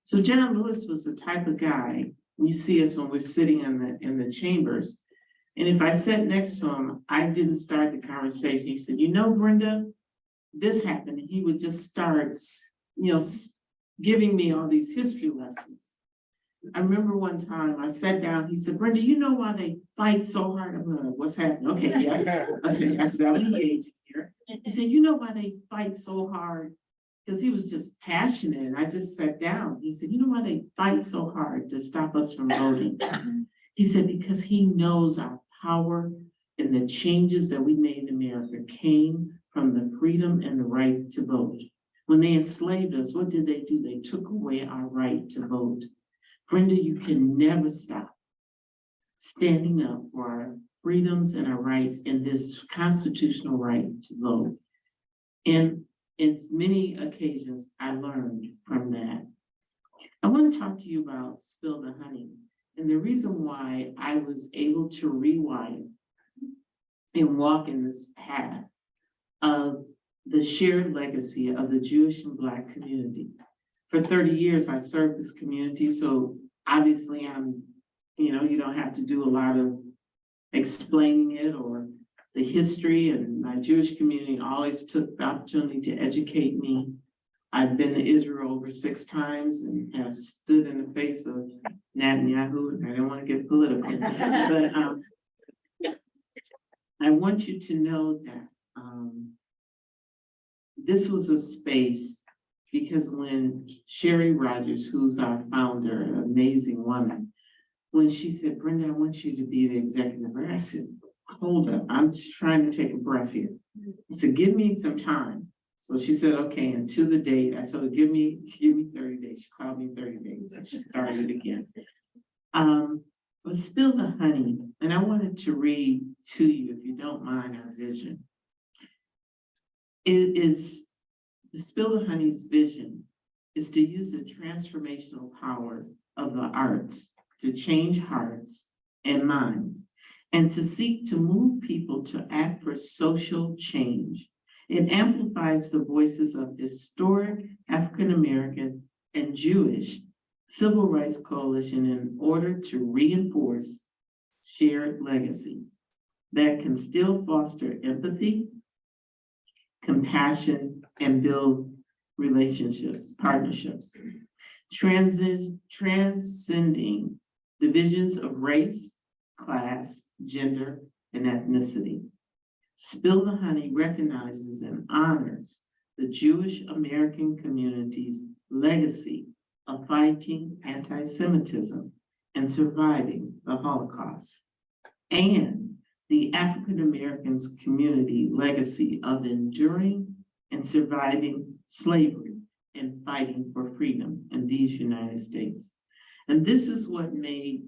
So John Lewis was the type of guy, you see us when we're sitting in the chambers, and if I sat next to him, I didn't start the conversation. He said, you know, Brenda, this happened. And he would just start, giving me all these history lessons. I remember one time I sat down, he said, Brenda, you know why they fight so hard? I'm like, what's happening? Okay, yeah. I said, I'm engaged here. He said, you know why they fight so hard? Because he was just passionate. I just sat down. He said, you know why they fight so hard to stop us from voting? He said, because he knows our power and the changes that we made in America came from the freedom and the right to vote. When they enslaved us, what did they do? They took away our right to vote. Brenda, you can never stop standing up for our freedoms and our rights in this constitutional right to vote. And it's many occasions I learned from that. I want to talk to you about Spill the Honey. And the reason why I was able to rewire and walk in this path of the shared legacy of the Jewish and Black community. For 30 years, I served this community. So obviously you don't have to do a lot of explaining it or the history, and my Jewish community always took the opportunity to educate me. I've been to Israel over 6 times and have stood in the face of Netanyahu, and I don't want to get political, but I want you to know that this was a space, because when Sherry Rogers, who's our founder, an amazing woman, when she said, Brenda, I want you to be the executive director, I said, hold up, I'm just trying to take a breath here. I said, give me some time. So she said, okay, and to the date, I told her, give me 30 days. She called me 30 days and she started again. But Spill the Honey, and I wanted to read to you, if you don't mind, our vision. It is, the Spill the Honey's vision is to use the transformational power of the arts to change hearts and minds, and to seek to move people to act for social change. It amplifies the voices of historic African-American and Jewish civil rights coalition in order to reinforce shared legacy that can still foster empathy, compassion, and build relationships, partnerships, transcending divisions of race, class, gender, and ethnicity. Spill the Honey recognizes and honors the Jewish American community's legacy of fighting anti-Semitism and surviving the Holocaust, and the African Americans community legacy of enduring and surviving slavery and fighting for freedom in these United States. And this is what made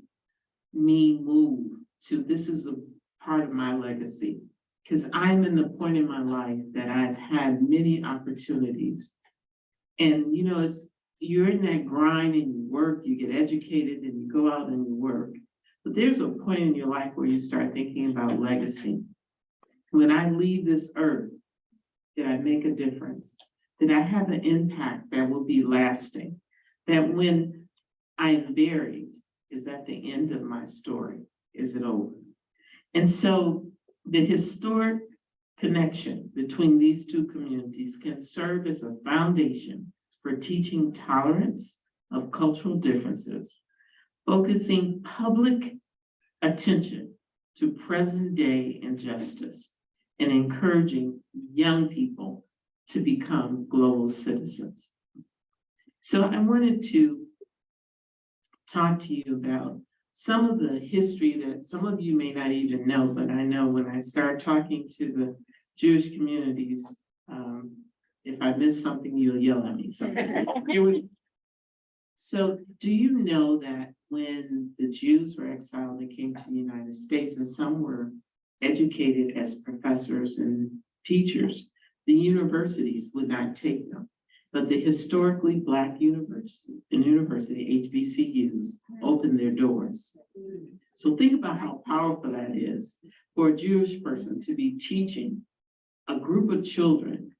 me move to, this is a part of my legacy, because I'm in the point in my life that I've had many opportunities. And you know, you're in that grind and you work, you get educated and you go out and you work. But there's a point in your life where you start thinking about legacy. When I leave this earth, did I make a difference? Did I have an impact that will be lasting? That when I am buried, is that the end of my story? Is it over? And so the historic connection between these two communities can serve as a foundation for teaching tolerance of cultural differences, focusing public attention to present day injustice, and encouraging young people to become global citizens. So I wanted to talk to you about some of the history that some of you may not even know, but I know when I start talking to the Jewish communities, if I miss something, you'll yell at me. So do you know that when the Jews were exiled, they came to the United States, and some were educated as professors and teachers, the universities would not take them. But the historically Black university, HBCUs, opened their doors. So think about how powerful that is for a Jewish person to be teaching a group of children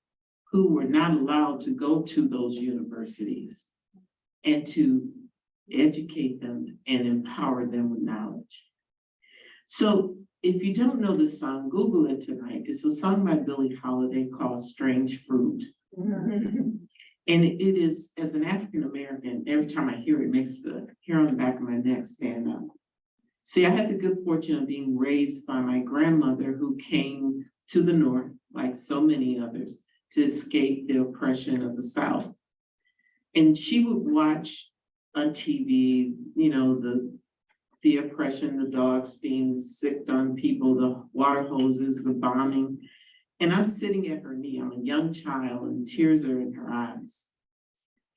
who were not allowed to go to those universities, and to educate them and empower them with knowledge. So if you don't know this song, Google it tonight. It's a song by Billie Holiday called Strange Fruit. And it is, as an African-American, every time I hear it, it makes the hair on the back of my neck stand up. See, I had the good fortune of being raised by my grandmother, who came to the North, like so many others, to escape the oppression of the South. And she would watch on TV, you know, the oppression, the dogs being sicked on people, the water hoses, the bombing. And I'm sitting at her knee, I'm a young child, and tears are in her eyes.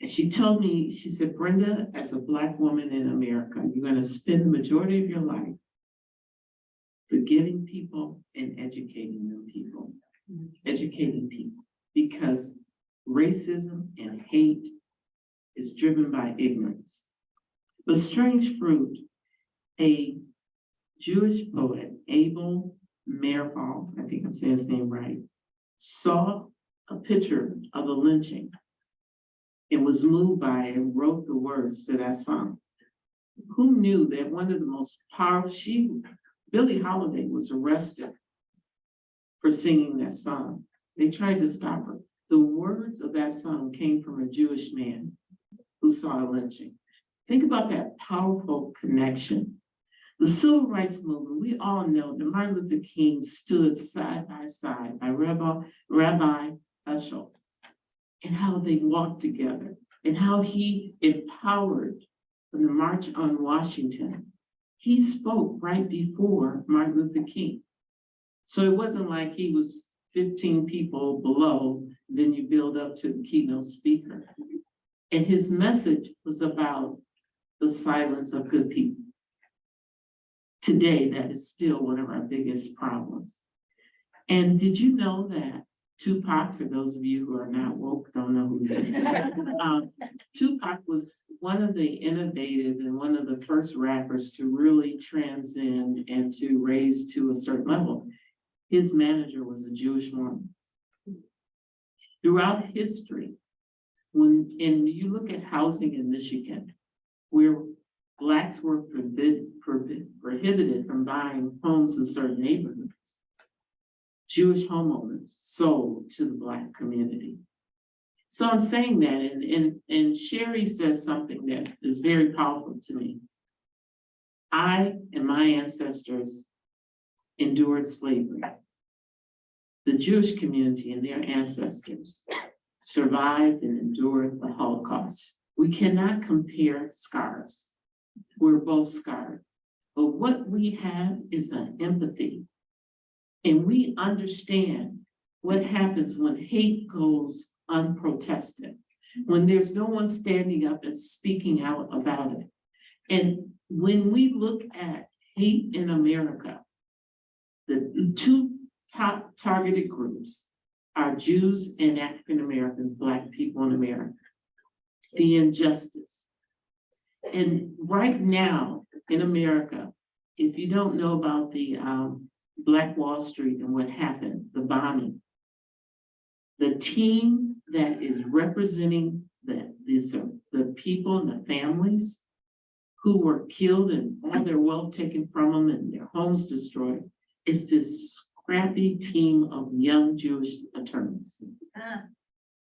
And she told me, she said, Brenda, as a Black woman in America, you're going to spend the majority of your life forgiving people and educating people, because racism and hate is driven by ignorance. But Strange Fruit, a Jewish poet, Abel Meerhal, I think I'm saying his name right, saw a picture of a lynching and was moved by it and wrote the words to that song. Who knew that one of the most powerful, Billie Holiday was arrested for singing that song. They tried to stop her. The words of that song came from a Jewish man who saw a lynching. Think about that powerful connection. The civil rights movement, we all know that Martin Luther King stood side by side by Rabbi Heschel, and how they walked together, and how he empowered in the March on Washington he spoke right before Martin Luther King. So it wasn't like he was 15 people below, then you build up to the keynote speaker. And his message was about the silence of good people. Today, that is still one of our biggest problems. And did you know that Tupac, for those of you who are not woke, don't know who that is. Tupac was one of the innovative and one of the first rappers to really transcend and to raise to a certain level. His manager was a Jewish woman. Throughout history, and you look at housing in Michigan, where Blacks were prohibited from buying homes in certain neighborhoods, Jewish homeowners sold to the Black community. So I'm saying that, and Sherry says something that is very powerful to me. I and my ancestors endured slavery. The Jewish community and their ancestors survived and endured the Holocaust. We cannot compare scars. We're both scarred. But what we have is an empathy. And we understand what happens when hate goes unprotested, when there's no one standing up and speaking out about it. And when we look at hate in America, the two top targeted groups are Jews and African Americans, Black people in America. The injustice. And right now in America, if you don't know about the Black Wall Street and what happened, the bombing, the team that is representing the people and the families who were killed and all their wealth taken from them and their homes destroyed is this scrappy team of young Jewish attorneys.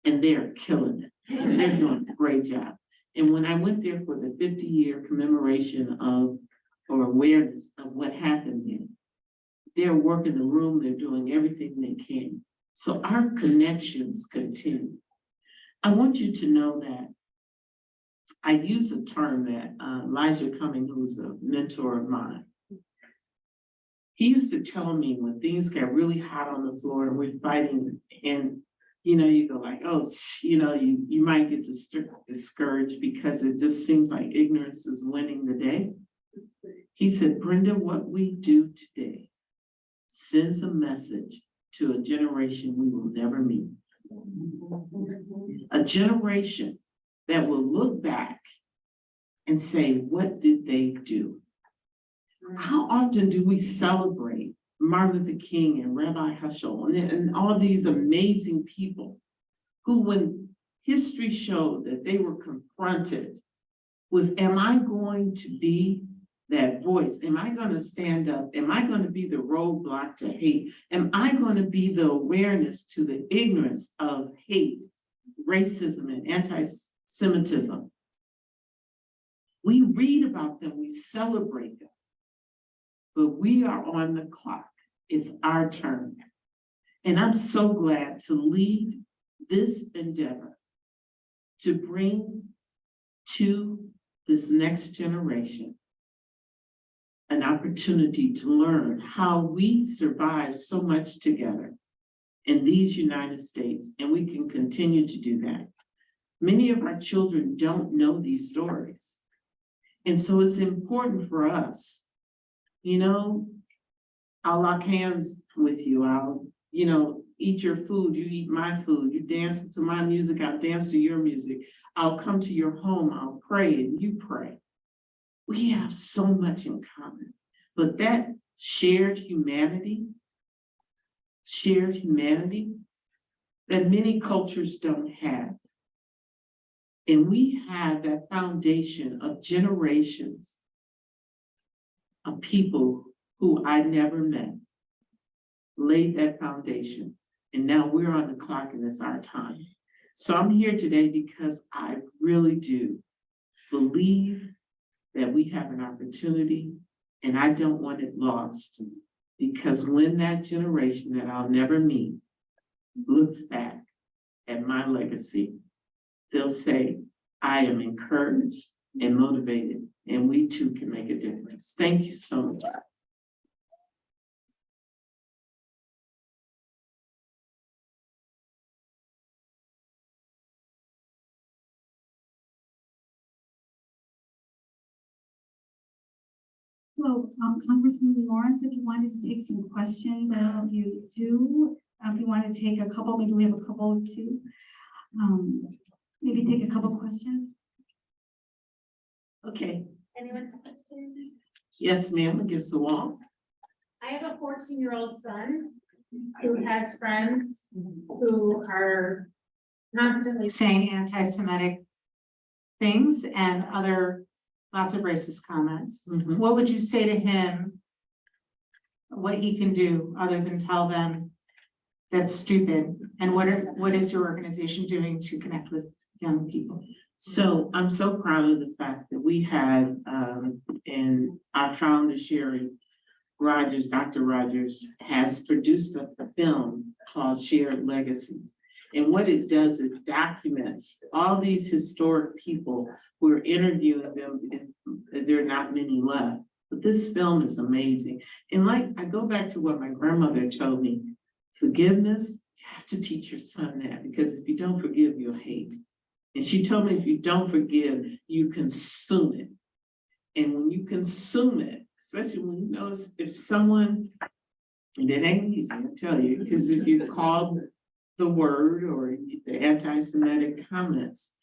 And they're killing it. They're doing a great job. And when I went there for the 50-year commemoration of, or awareness of what happened there, they're working the room, they're doing everything they can. So our connections continue. I want you to know that I use a term that Elijah Cumming, who's a mentor of mine, he used to tell me when things got really hot on the floor and we're fighting, and you go like, oh, you might get discouraged because it just seems like ignorance is winning the day. He said, Brenda, what we do today sends a message to a generation we will never meet. A generation that will look back and say, what did they do? How often do we celebrate Martin Luther King and Rabbi Heschel and all these amazing people who, when history showed that they were confronted with, am I going to be that voice? Am I going to stand up? Am I going to be the roadblock to hate? Am I going to be the awareness to the ignorance of hate, racism, and anti-Semitism? We read about them, we celebrate them, but we are on the clock. It's our turn. And I'm so glad to lead this endeavor to bring to this next generation an opportunity to learn how we survive so much together in these United States, and we can continue to do that. Many of our children don't know these stories. And so it's important for us, I'll lock hands with you. I'll, eat your food, you eat my food, you dance to my music, I'll dance to your music. I'll come to your home, I'll pray and you pray. We have so much in common, but that shared humanity that many cultures don't have. And we have that foundation of generations of people who I never met, laid that foundation. And now we're on the clock and it's our time. So I'm here today because I really do believe that we have an opportunity, and I don't want it lost, because when that generation that I'll never meet looks back at my legacy, they'll say, I am encouraged and motivated And we too can make a difference. Thank you so much. So, Congresswoman Lawrence, if you wanted to take some questions, you do. If you want to take a couple, maybe we have a couple or two. Maybe take a couple questions. Okay, Anyone have questions? yes, ma'am, against the wall. I have a 14-year-old son who has friends who are constantly saying anti-Semitic things and other lots of racist comments. Mhm. What would you say to him? What he can do other than tell them that's stupid? And what is your organization doing to connect with young people? So I'm so proud of the fact that we had, and our founder, Sherry Rogers, Dr. Rogers, has produced a film called Shared Legacies. And what it does, it documents all these historic people. We're interviewing them, and there are not many left. But this film is amazing. And like, I go back to what my grandmother told me, forgiveness, you have to teach your son that, because if you don't forgive, you'll hate. And she told me if you don't forgive, you consume it. And when you consume it, especially when you know if someone, and it ain't easy, I tell you, because if you call the word or the anti-Semitic comments,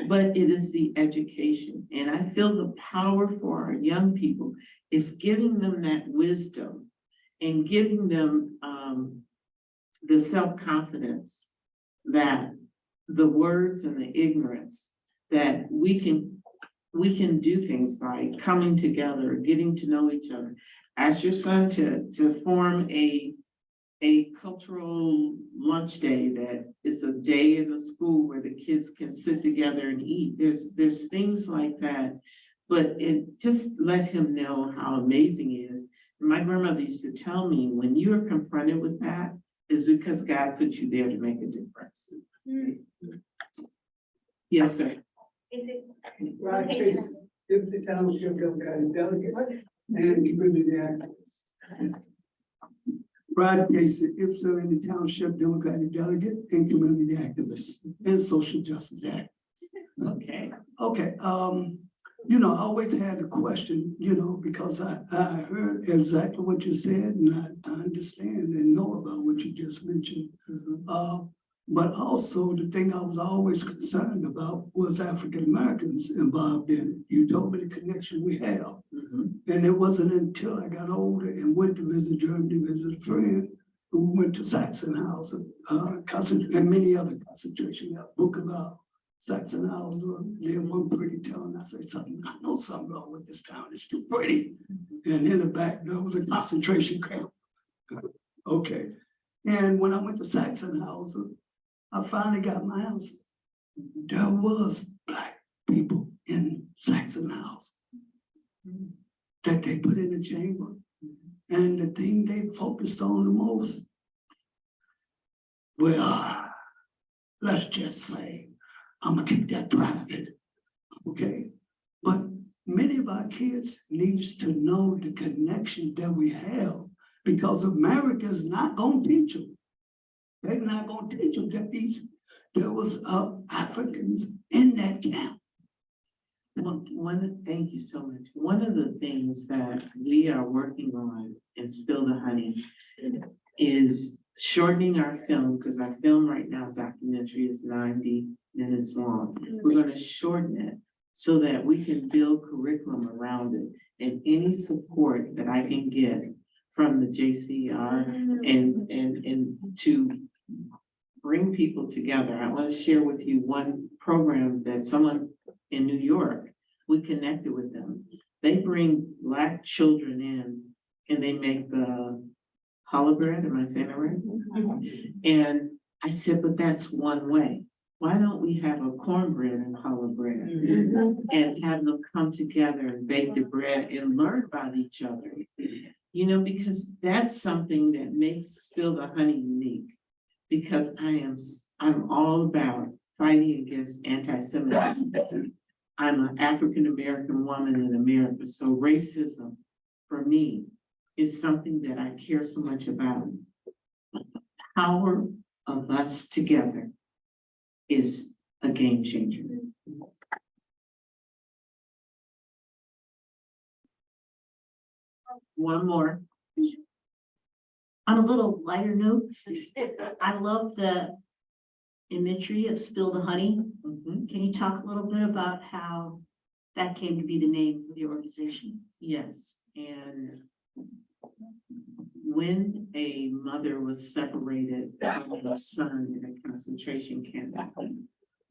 but it is the education. And I feel the power for our young people is giving them that wisdom and giving them the self-confidence that the words and the ignorance that we can do things by coming together, getting to know each other. Ask your son to form a cultural lunch day that is a day in the school where the kids can sit together and eat. There's things like that, but it just let him know how amazing it is. My grandmother used to tell me, when you are confronted with that, is because God put you there to make a difference. Yes, sir. Is it? Right, it's the township Democratic delegate and community activist. Brad Casey, IPSO in the township Democratic delegate and community activist and social justice activist. Okay. Okay, you know, I always had a question, you know, because I heard exactly what you said and I understand and know about what you just mentioned. But also the thing I was always concerned about was African Americans involved in it. You told me the connection we have. And it wasn't until I got older and went to visit Germany, visit a friend who went to Sachsenhausen, and many other concentration camps, Buchenwald, Sachsenhausen, they had one pretty town. I said, something, I know something wrong with this town, it's too pretty. And in the back, there was a concentration camp. Okay, and when I went to Sachsenhausen, I finally got my answer. There was Black people in Sachsenhausen that they put in the chamber. And the thing they focused on the most, well, let's just say, I'm gonna keep that private, okay? But many of our kids needs to know the connection that we have, because America's not gonna teach them. They're not gonna teach them that there was Africans in that camp. Thank you so much. One of the things that we are working on in Spill the Honey is shortening our film, because our film right now, documentary, is 90 minutes long. We're going to shorten it so that we can build curriculum around it, and any support that I can get from the JCR and to bring people together. I want to share with you one program that someone in New York, we connected with them. They bring Black children in and they make the challah bread, am I saying it right? And I said, but that's one way. Why don't we have a cornbread and challah bread and have them come together and bake the bread and learn about each other? You know, because that's something that makes Spill the Honey unique. Because I'm all about fighting against anti-Semitism. I'm an African-American woman in America, so racism for me is something that I care so much about. The power of us together is a game changer. One more. On a little lighter note, I love the imagery of Spill the Honey. Mhm. Can you talk a little bit about how that came to be the name of your organization? Yes, and when a mother was separated from her son in a concentration camp,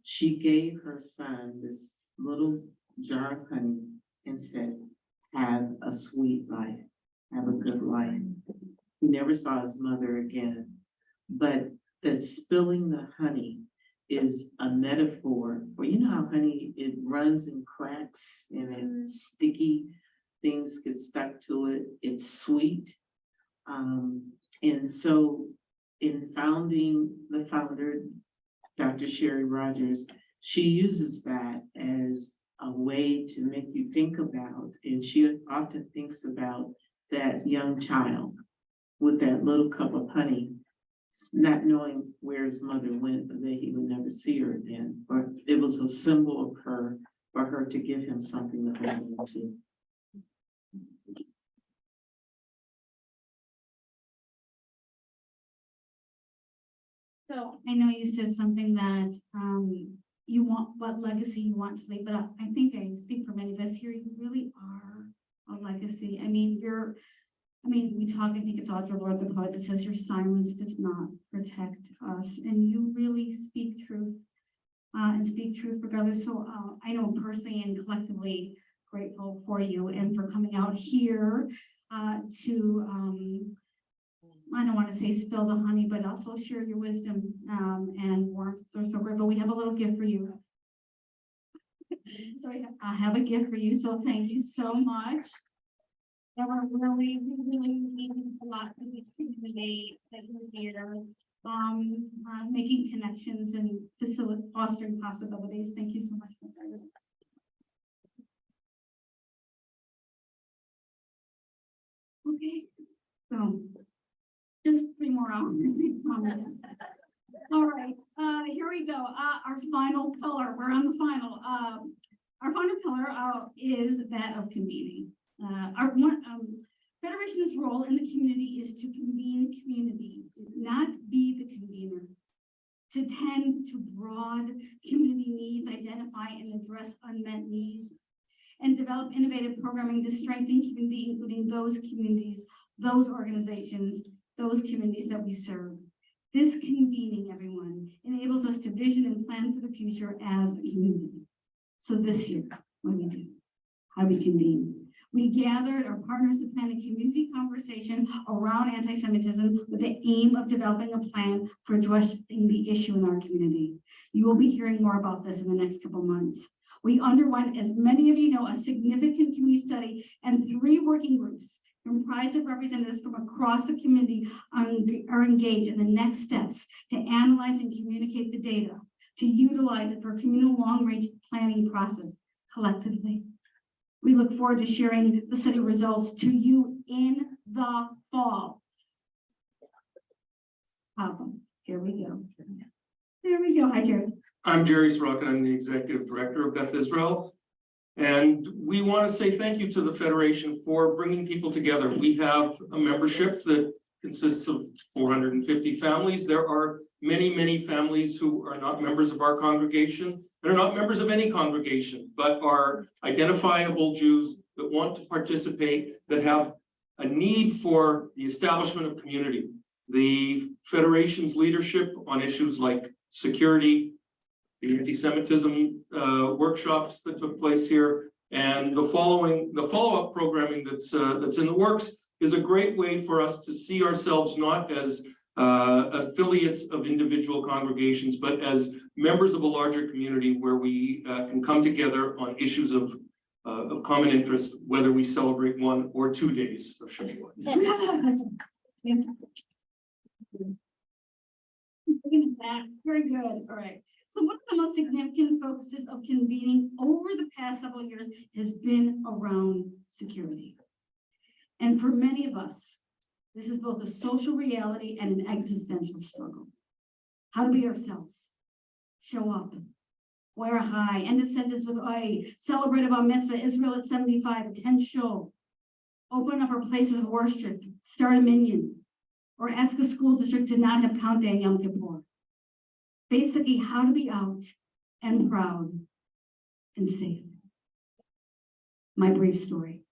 she gave her son this little jar of honey and said, have a sweet life, have a good life. He never saw his mother again, but the spilling the honey is a metaphor for, you know how honey, it runs and cracks and it's sticky, things get stuck to it, it's sweet. And so in founding the founder, Dr. Sherry Rogers, she uses that as a way to make you think about, and she often thinks about that young child with that little cup of honey, not knowing where his mother went, but that he would never see her again. Or it was a symbol of her, for her to give him something to hold on to. So I know you said something that you want, what legacy you want to leave, but I think I speak for many of us here, you really are a legacy. I mean, we talk, I think it's Audre Lorde, the poet, that says your silence does not protect us, and you really speak truth and speak truth regardless. So I know personally and collectively grateful for you and for coming out here to I don't want to say spill the honey, but also share your wisdom and warmth. So grateful. We have a little gift for you. So I have a gift for you. So thank you so much. That we're really meaning a lot for this community that you're here, making connections and fostering possibilities. Thank you so much for that. Okay, so just 3 more hours, I promise. All right, here we go. Our final pillar. We're on the final. Our final pillar is that of convening. Federation's role in the community is to convene community, not be the convener, to tend to broad community needs, identify and address unmet needs, and develop innovative programming to strengthen community, including those communities, those organizations, those communities that we serve. This convening, everyone, enables us to vision and plan for the future as a community. So this year, what do we do? How do we convene? We gathered our partners to plan a community conversation around anti-Semitism with the aim of developing a plan for addressing the issue in our community. You will be hearing more about this in the next couple months. We underwent, as many of you know, a significant community study and 3 working groups comprised of representatives from across the community are engaged in the next steps to analyze and communicate the data, to utilize it for a communal long-range planning process collectively. We look forward to sharing the study results to you in the fall. Here we go. There we go. Hi, Jared. I'm Jerry Sorokin. I'm the Executive Director of Beth Israel. And we want to say thank you to the Federation for bringing people together. We have a membership that consists of 450 families. There are many families who are not members of our congregation and are not members of any congregation, but are identifiable Jews that want to participate, that have a need for the establishment of community. The Federation's leadership on issues like security, the anti-Semitism workshops that took place here, and the follow-up programming that's in the works is a great way for us to see ourselves not as affiliates of individual congregations, but as members of a larger community where we can come together on issues of common interest, whether we celebrate 1 or 2 days of Shavuot. Very good. All right. So one of the most significant focuses of convening over the past several years has been around security. And for many of us, this is both a social reality and an existential struggle. How to be ourselves, show up, wear a high, end a sentence with I, celebrate about Mitzvah, Israel at 75, attend shul, open up our places of worship, start a minyan, or ask a school district to not have count day on Yom Kippur. Basically, how to be out and proud and safe. My brief story.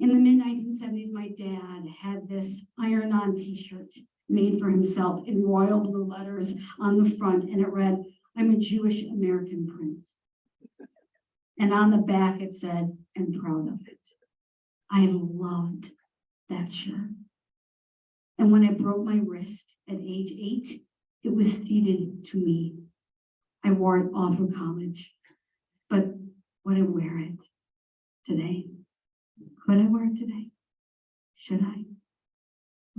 In the mid-1970s, my dad had this iron-on t-shirt made for himself in royal blue letters on the front, and it read, "I'm a Jewish American prince." And on the back it said, "and proud of it." I loved that shirt. And when I broke my wrist at age 8, it was steated to me. I wore it all through college. But would I wear it today? Could I wear it today? Should I?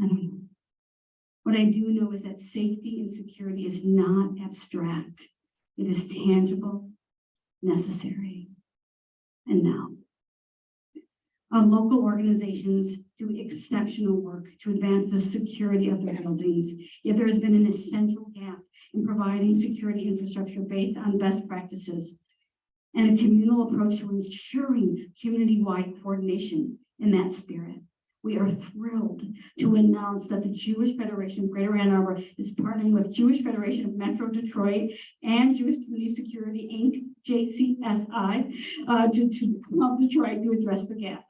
I don't know. What I do know is that safety and security is not abstract. It is tangible, necessary, and now. Our local organizations do exceptional work to advance the security of their buildings, yet there has been an essential gap in providing security infrastructure based on best practices and a communal approach to ensuring community-wide coordination in that spirit. We are thrilled to announce that the Jewish Federation of Greater Ann Arbor is partnering with Jewish Federation of Metro Detroit and Jewish Community Security, Inc., JCSI, to help Detroit to address the gap.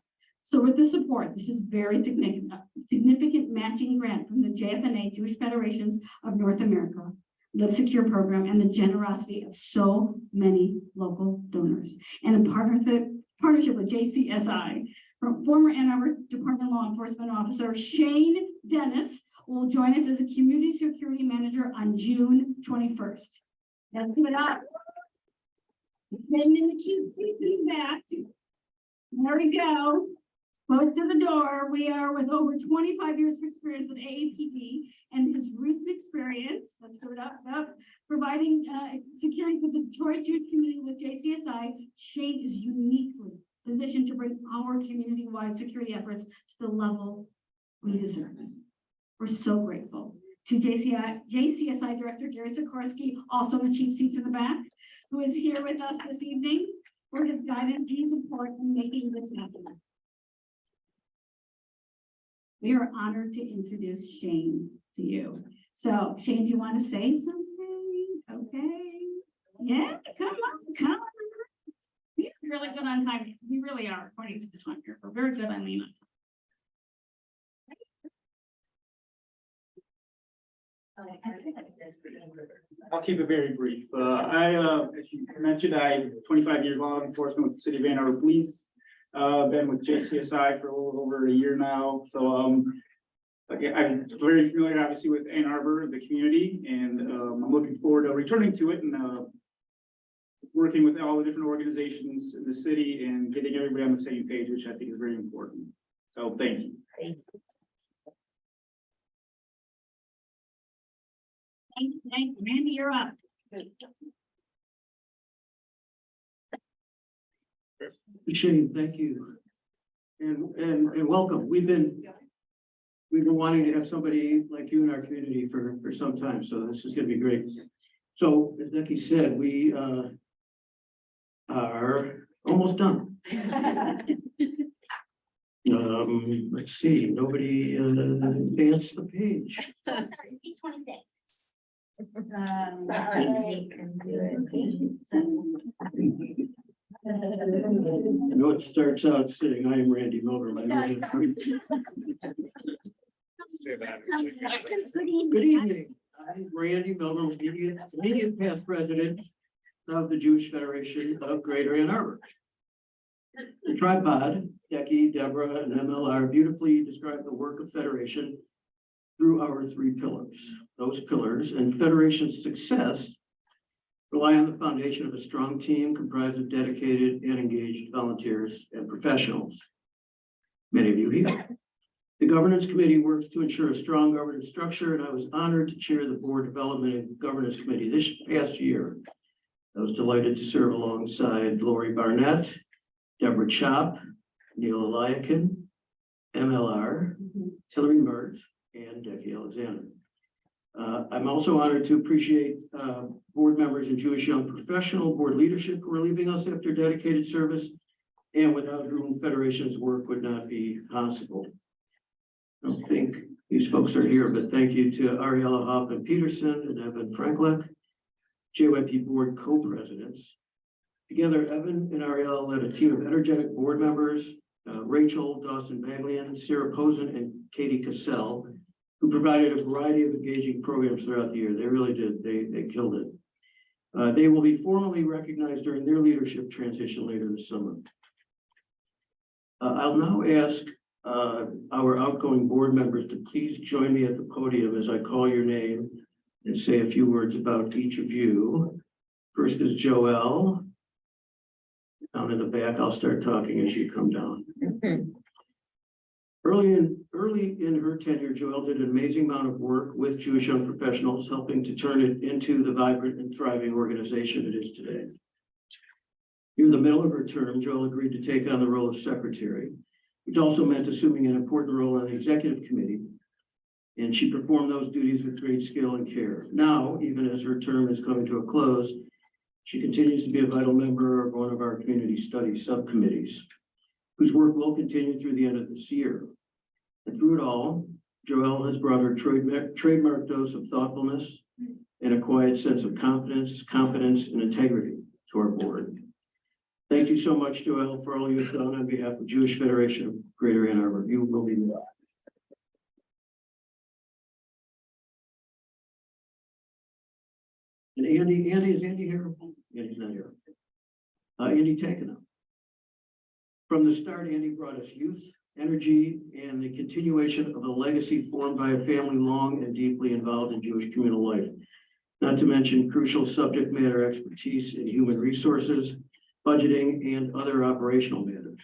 So with the support, this is very significant matching grant from the JFNA, Jewish Federations of North America, Live Secure program, and the generosity of so many local donors. And in partnership with JCSI, from former Ann Arbor Department Law Enforcement Officer Shane Dennis will join us as a Community Security Manager on June 21st. Let's give it up. Sending the chief back. There we go. Close to the door. We are with over 25 years of experience with AAPD and his recent experience, let's give it up, providing security for the Detroit Jewish community with JCSI. Shane is uniquely positioned to bring our community-wide security efforts to the level we deserve. We're so grateful to JCSI Director Gary Sikorsky, also in the chief seats in the back, who is here with us this evening for his guidance and support in making this happen. We are honored to introduce Shane to you. So Shane, do you want to say something? Okay. Yeah, come on. We're really good on time. We really are, according to the time here. We're very good on lean on time. I'll keep it very brief. As you mentioned, I have 25 years law enforcement with the City of Ann Arbor Police. Been with JCSI for a little over a year now. So again, I'm very familiar, obviously, with Ann Arbor, the community, and I'm looking forward to returning to it and working with all the different organizations in the city and getting everybody on the same page, which I think is very important. So thank you. Thank you. Randy, you're up. Shane, thank you. And welcome. We've been wanting to have somebody like you in our community for some time, so this is going to be great. So as Becky said, we are almost done. Let's see, nobody advanced the page. Sorry, page 26. I know it starts out saying, "I am Randy Milgram." Good evening. I'm Randy Milgram, immediate past president of the Jewish Federation of Greater Ann Arbor. The tripod, Becky, Deborah, and MLR beautifully describe the work of Federation through our 3 pillars. Those pillars and Federation's success rely on the foundation of a strong team comprised of dedicated and engaged volunteers and professionals. Many of you here. The governance committee works to ensure a strong governance structure, and I was honored to chair the board development and governance committee this past year. I was delighted to serve alongside Lori Barnett, Deborah Chop, Neil Eliakim, MLR, Hillary Mert, and Becky Alexander. I'm also honored to appreciate board members and Jewish young professional board leadership who are leaving us after dedicated service, and without whom Federation's work would not be possible. I don't think these folks are here, but thank you to Ariella Hoffman Peterson and Evan Franklick, JYP board co-presidents. Together, Evan and Ariella led a team of energetic board members, Rachel Dawson Baglian, Sarah Posen, and Katie Cassell, who provided a variety of engaging programs throughout the year. They really did. They killed it. They will be formally recognized during their leadership transition later this summer. I'll now ask our outgoing board members to please join me at the podium as I call your name and say a few words about each of you. First is Joelle. Down in the back, I'll start talking as you come down. Early in her tenure, Joelle did an amazing amount of work with Jewish young professionals, helping to turn it into the vibrant and thriving organization it is today. Near the middle of her term, Joelle agreed to take on the role of secretary, which also meant assuming an important role on the executive committee. And she performed those duties with great skill and care. Now, even as her term is coming to a close, she continues to be a vital member of one of our community studies subcommittees, whose work will continue through the end of this year. And through it all, Joelle has brought her trademark dose of thoughtfulness and a quiet sense of confidence, competence, and integrity to our board. Thank you so much, Joelle, for all you've done on behalf of Jewish Federation of Greater Ann Arbor. You will be missed. And Andy, is Andy here? Andy's not here. Andy Takena. From the start, Andy brought us youth, energy, and the continuation of a legacy formed by a family long and deeply involved in Jewish communal life. Not to mention crucial subject matter expertise in human resources, budgeting, and other operational matters.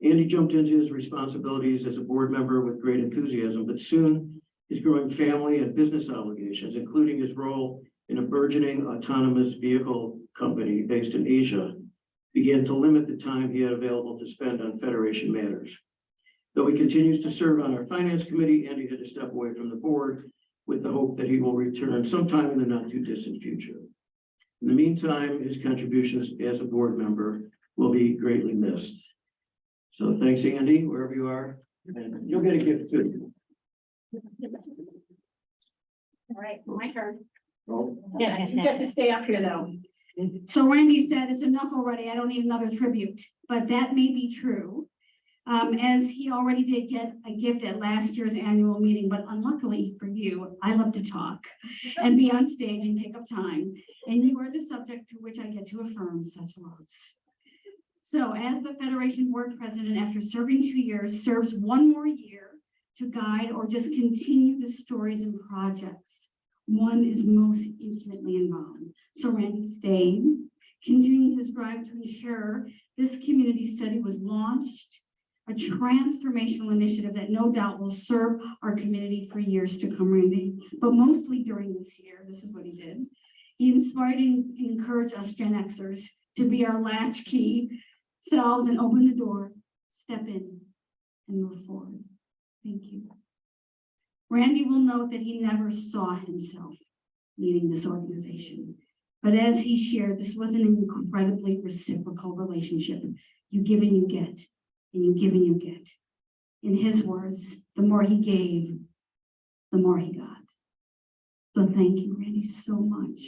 Andy jumped into his responsibilities as a board member with great enthusiasm, but soon his growing family and business obligations, including his role in a burgeoning autonomous vehicle company based in Asia, began to limit the time he had available to spend on Federation matters. Though he continues to serve on our finance committee, Andy had to step away from the board with the hope that he will return sometime in the not too distant future. In the meantime, his contributions as a board member will be greatly missed. So thanks, Andy, wherever you are, and you'll get a gift too. All right, my turn. Oh. Yeah, you get to stay up here though. So Randy said it's enough already. I don't need another tribute, but that may be true. As he already did get a gift at last year's annual meeting, but unluckily for you, I love to talk and be on stage and take up time. And you are the subject to which I get to affirm such loves. So as the Federation Board President, after serving 2 years, serves one more year to guide or just continue the stories and projects one is most intimately involved. So Randy stayed, continuing his drive to ensure this community study was launched, a transformational initiative that no doubt will serve our community for years to come, Randy, but mostly during this year. This is what he did. He inspired and encouraged us Gen Xers to be our latchkey selves and open the door, step in, and move forward. Thank you. Randy will note that he never saw himself leading this organization, but as he shared, this was an incredibly reciprocal relationship. You give and you get, and you give and you get. In his words, the more he gave, the more he got. So thank you, Randy, so much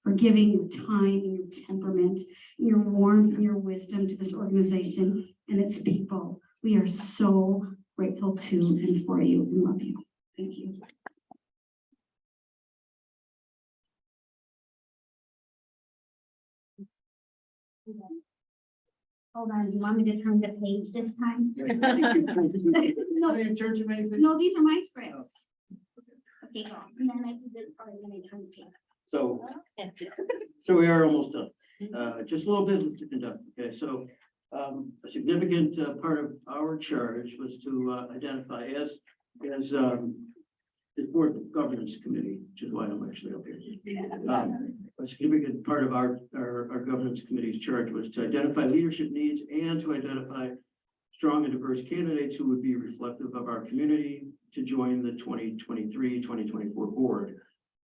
for giving your time and your temperament, and your warmth and your wisdom to this organization and its people. We are so grateful to and for you and love you. Thank you. Hold on, do you want me to turn the page this time? No, No, these are my scripts. Okay, and then I do this part and then I turn the page. So we are almost done. Just a little business to conduct. Okay, so A significant part of our charge was to identify as the Board Governance Committee, which is why I'm actually up here. A significant part of our Governance Committee's charge was to identify leadership needs and to identify strong and diverse candidates who would be reflective of our community to join the 2023-2024 board,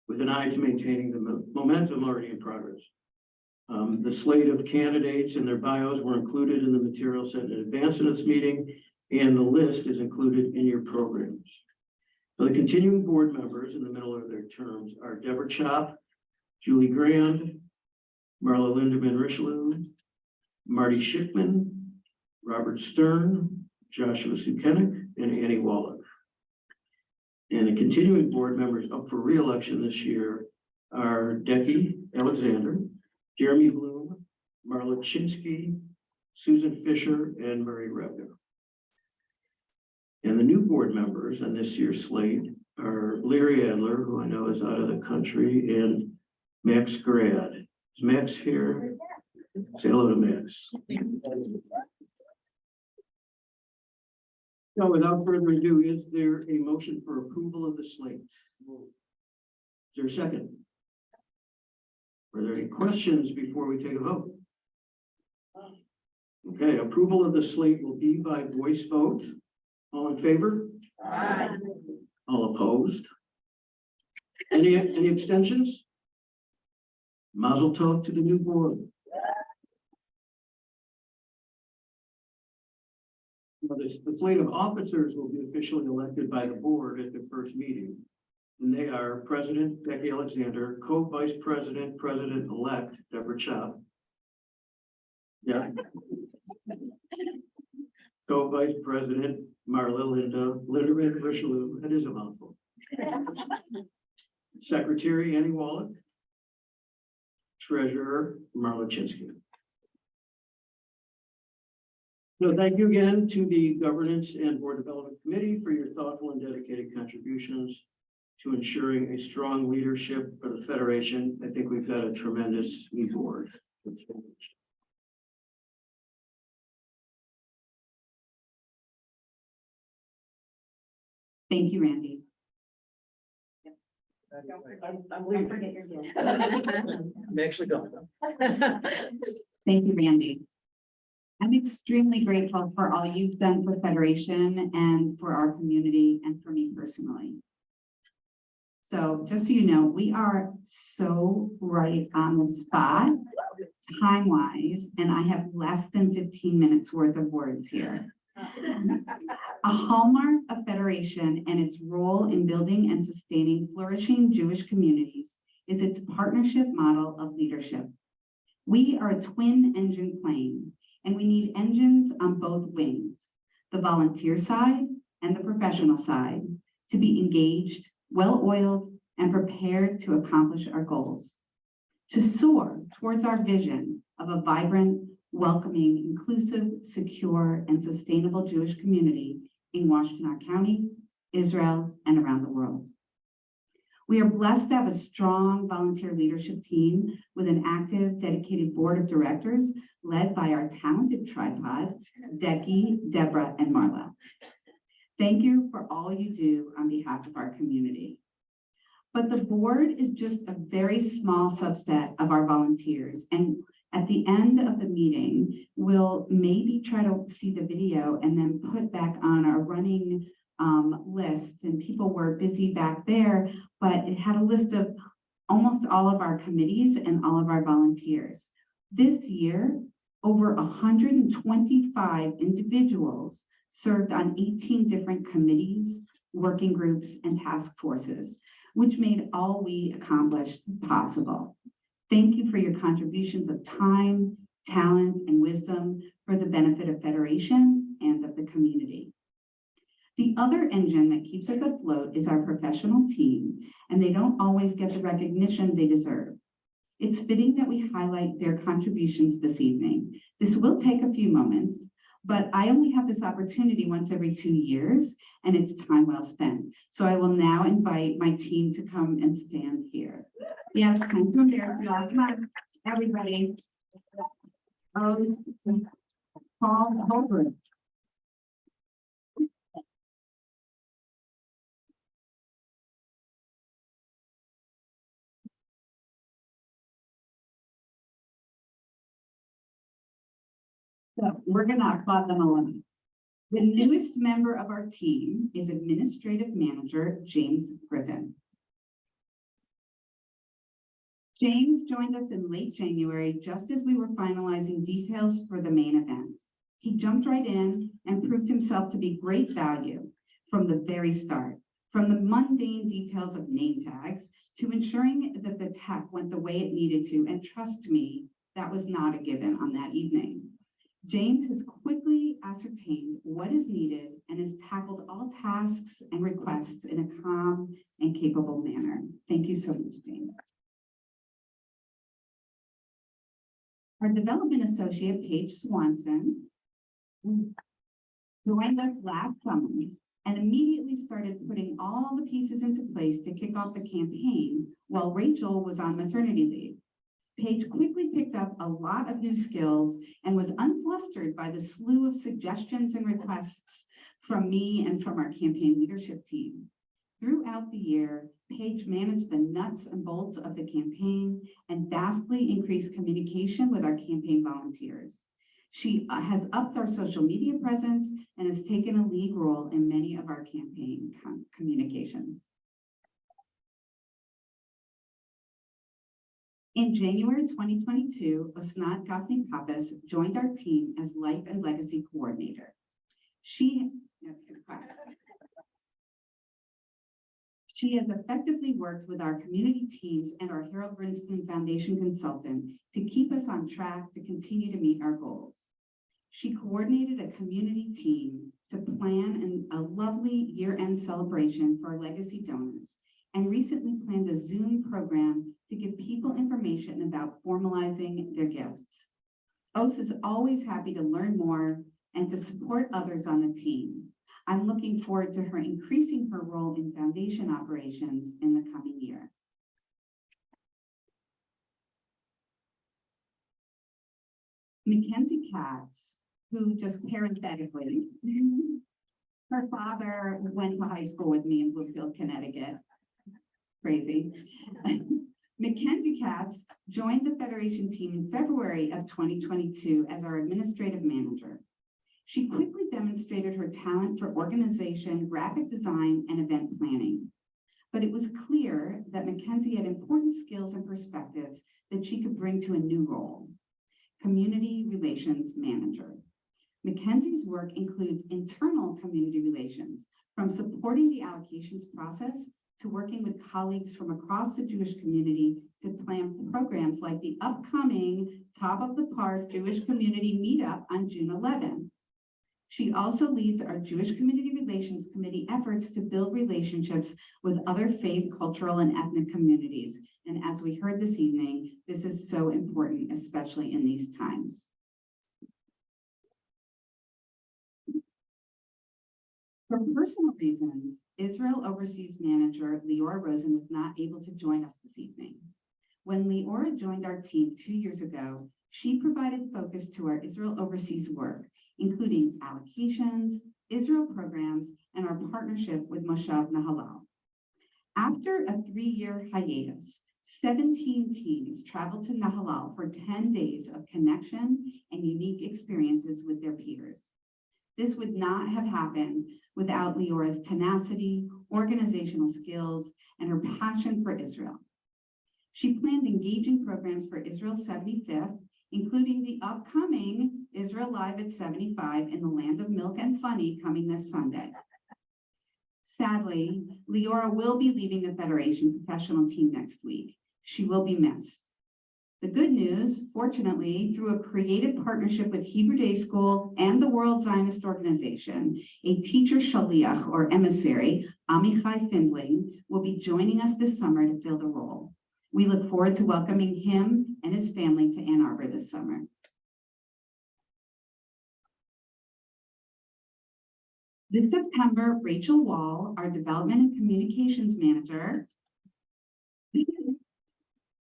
with an eye to maintaining the momentum already in progress. The slate of candidates and their bios were included in the material sent in advance of this meeting, and the list is included in your programs. So the continuing board members in the middle of their terms are Deborah Chop, Julie Grand, Marla Lindemann Richelieu, Marty Schickman, Robert Stern, Joshua Sukenik, and Annie Wallach. And the continuing board members up for re-election this year are Decky Alexander, Jeremy Bloom, Marla Chinsky, Susan Fisher, and Murray Rebner. And the new board members on this year's slate are Larry Adler, who I know is out of the country, and Max Grad. Is Max here? Say hello to Max. Now, without further ado, is there a motion for approval of the slate? Is there a second? Are there any questions before we take a vote? Okay, approval of the slate will be by voice vote. All in favor? Aye. All opposed? Any abstentions? Mazel tov to the new board. Now, the slate of officers will be officially elected by the board at the first meeting. And they are President Becky Alexander, Co-Vice President, President-elect Deborah Chop. Yeah. Co-Vice President Marla Lindemann Richelieu. That is a mouthful. Secretary Annie Wallach. Treasurer Marla Chinsky. So thank you again to the Governance and Board Development Committee for your thoughtful and dedicated contributions to ensuring a strong leadership for the Federation. I think we've got a tremendous new board. Thank you, Randy. I'm leaving. I'm actually going. Thank you, Randy. I'm extremely grateful for all you've done for Federation and for our community and for me personally. So just so you know, we are so right on the spot, time-wise, and I have less than 15 minutes worth of words here. A hallmark of Federation and its role in building and sustaining flourishing Jewish communities is its partnership model of leadership. We are a twin engine plane, and we need engines on both wings, the volunteer side and the professional side, to be engaged, well-oiled, and prepared to accomplish our goals, to soar towards our vision of a vibrant, welcoming, inclusive, secure, and sustainable Jewish community in Washtenaw County, Israel, and around the world. We are blessed to have a strong volunteer leadership team with an active, dedicated board of directors led by our talented tripod, Decky, Deborah, and Marla. Thank you for all you do on behalf of our community. But the board is just a very small subset of our volunteers, and at the end of the meeting, we'll maybe try to see the video and then put back on our running list. And people were busy back there, but it had a list of almost all of our committees and all of our volunteers. This year, over 125 individuals served on 18 different committees, working groups, and task forces, which made all we accomplished possible. Thank you for your contributions of time, talent, and wisdom for the benefit of Federation and of the community. The other engine that keeps us afloat is our professional team, and they don't always get the recognition they deserve. It's fitting that we highlight their contributions this evening. This will take a few moments, but I only have this opportunity once every 2 years, and it's time well spent. So I will now invite my team to come and stand here. Yes, come to embarrass you all. Come on, everybody. Oh, Paul Holbrook. So we're gonna applaud them alone. The newest member of our team is Administrative Manager James Griffin. James joined us in late January, just as we were finalizing details for the main event. He jumped right in and proved himself to be great value from the very start, from the mundane details of name tags to ensuring that the tech went the way it needed to. And trust me, that was not a given on that evening. James has quickly ascertained what is needed and has tackled all tasks and requests in a calm and capable manner. Thank you so much, James. Our development associate, Paige Swanson, joined us last summer and immediately started putting all the pieces into place to kick off the campaign while Rachel was on maternity leave. Paige quickly picked up a lot of new skills and was unflustered by the slew of suggestions and requests from me and from our campaign leadership team. Throughout the year, Paige managed the nuts and bolts of the campaign and vastly increased communication with our campaign volunteers. She has upped our social media presence and has taken a lead role in many of our campaign communications. In January 2022, Osnat Gafni-Pappas joined our team as Life and Legacy Coordinator. She has effectively worked with our community teams and our Harold Brinspoon Foundation consultant to keep us on track to continue to meet our goals. She coordinated a community team to plan a lovely year-end celebration for our legacy donors and recently planned a Zoom program to give people information about formalizing their gifts. OS is always happy to learn more and to support others on the team. I'm looking forward to her increasing her role in foundation operations in the coming year. Mackenzie Katz, who just parenthetically, her father went to high school with me in Bloomfield, Connecticut. Crazy. Mackenzie Katz joined the Federation team in February of 2022 as our administrative manager. She quickly demonstrated her talent for organization, graphic design, and event planning. But it was clear that Mackenzie had important skills and perspectives that she could bring to a new role, community relations manager. Mackenzie's work includes internal community relations, from supporting the allocations process to working with colleagues from across the Jewish community to plan programs like the upcoming Top of the Park Jewish Community Meetup on June 11th. She also leads our Jewish Community Relations Committee efforts to build relationships with other faith, cultural, and ethnic communities. And as we heard this evening, this is so important, especially in these times. For personal reasons, Israel Overseas Manager Leora Rosen was not able to join us this evening. When Leora joined our team 2 years ago, she provided focus to our Israel Overseas work, including allocations, Israel programs, and our partnership with Moshav Nahalal. After a 3-year hiatus, 17 teams traveled to Nahalal for 10 days of connection and unique experiences with their peers. This would not have happened without Leora's tenacity, organizational skills, and her passion for Israel. She planned engaging programs for Israel's 75th, including the upcoming Israel Live at 75 in the Land of Milk and Funny coming this Sunday. Sadly, Leora will be leaving the Federation professional team next week. She will be missed. The good news, fortunately, through a creative partnership with Hebrew Day School and the World Zionist Organization, a teacher shaliach or emissary, Amichai Findling, will be joining us this summer to fill the role. We look forward to welcoming him and his family to Ann Arbor this summer. This September, Rachel Wall, our Development and Communications Manager,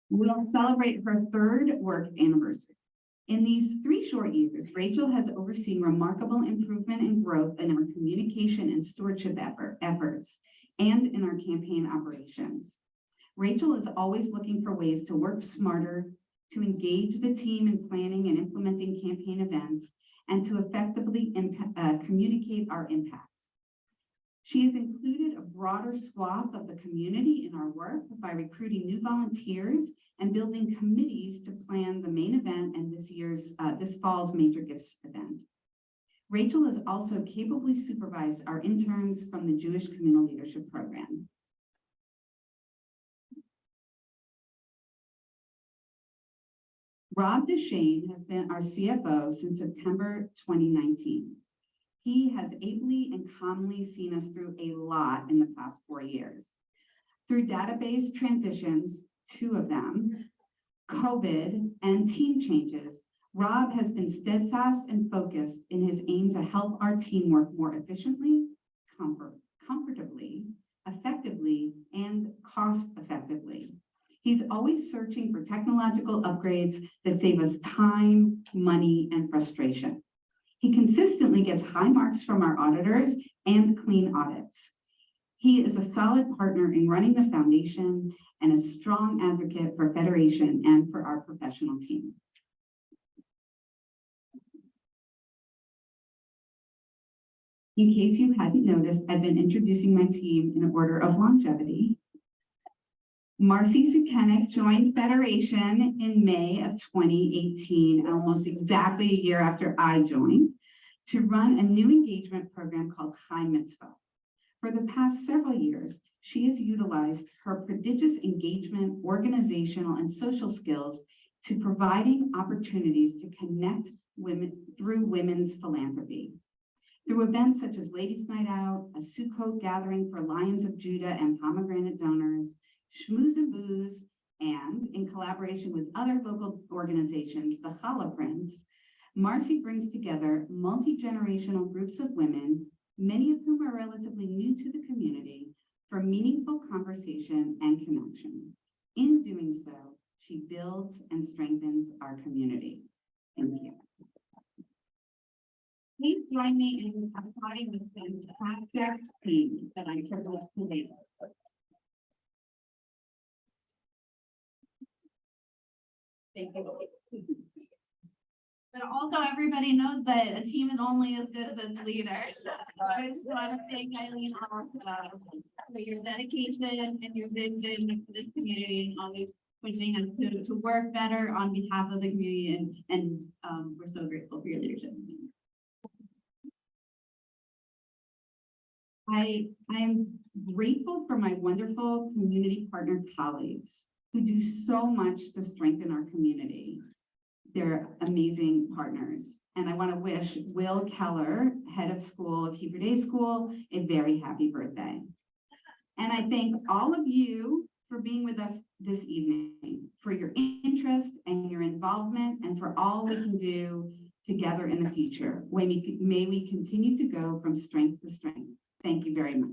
will celebrate her 3rd work anniversary. In these 3 short years, Rachel has overseen remarkable improvement and growth in our communication and stewardship efforts and in our campaign operations. Rachel is always looking for ways to work smarter, to engage the team in planning and implementing campaign events, and to effectively communicate our impact. She has included a broader swath of the community in our work by recruiting new volunteers and building committees to plan the main event and this fall's major gifts event. Rachel has also capably supervised our interns from the Jewish Communal Leadership Program. Rob Deshane has been our CFO since September 2019. He has ably and calmly seen us through a lot in the past 4 years. Through database transitions, 2 of them, COVID, and team changes, Rob has been steadfast and focused in his aim to help our team work more efficiently, comfortably, effectively, and cost-effectively. He's always searching for technological upgrades that save us time, money, and frustration. He consistently gets high marks from our auditors and clean audits. He is a solid partner in running the foundation and a strong advocate for Federation and for our professional team. In case you hadn't noticed, I've been introducing my team in order of longevity. Marcy Sukenik joined Federation in May of 2018, almost exactly a year after I joined, to run a new engagement program called Chai Mitzvah. For the past several years, she has utilized her prodigious engagement, organizational, and social skills to providing opportunities to connect women through women's philanthropy. Through events such as Ladies' Night Out, a Sukkot gathering for Lions of Judah and pomegranate donors, Schmooze and Booze, and in collaboration with other local organizations, the Challah Friends, Marcy brings together multi-generational groups of women, many of whom are relatively new to the community, for meaningful conversation and connection. In doing so, she builds and strengthens our community. Thank you. Please join me in applauding the fantastic team that I'm privileged to lead. Thank you. But also everybody knows that a team is only as good as its leaders. So I just want to thank Eileen for your dedication and your vision for this community and always pushing us to work better on behalf of the community, and we're so grateful for your leadership. I'm grateful for my wonderful community partner colleagues who do so much to strengthen our community. They're amazing partners. And I want to wish Will Keller, head of school of Hebrew Day School, a very happy birthday. And I thank all of you for being with us this evening, for your interest and your involvement, and for all we can do together in the future. May we continue to go from strength to strength. Thank you very much.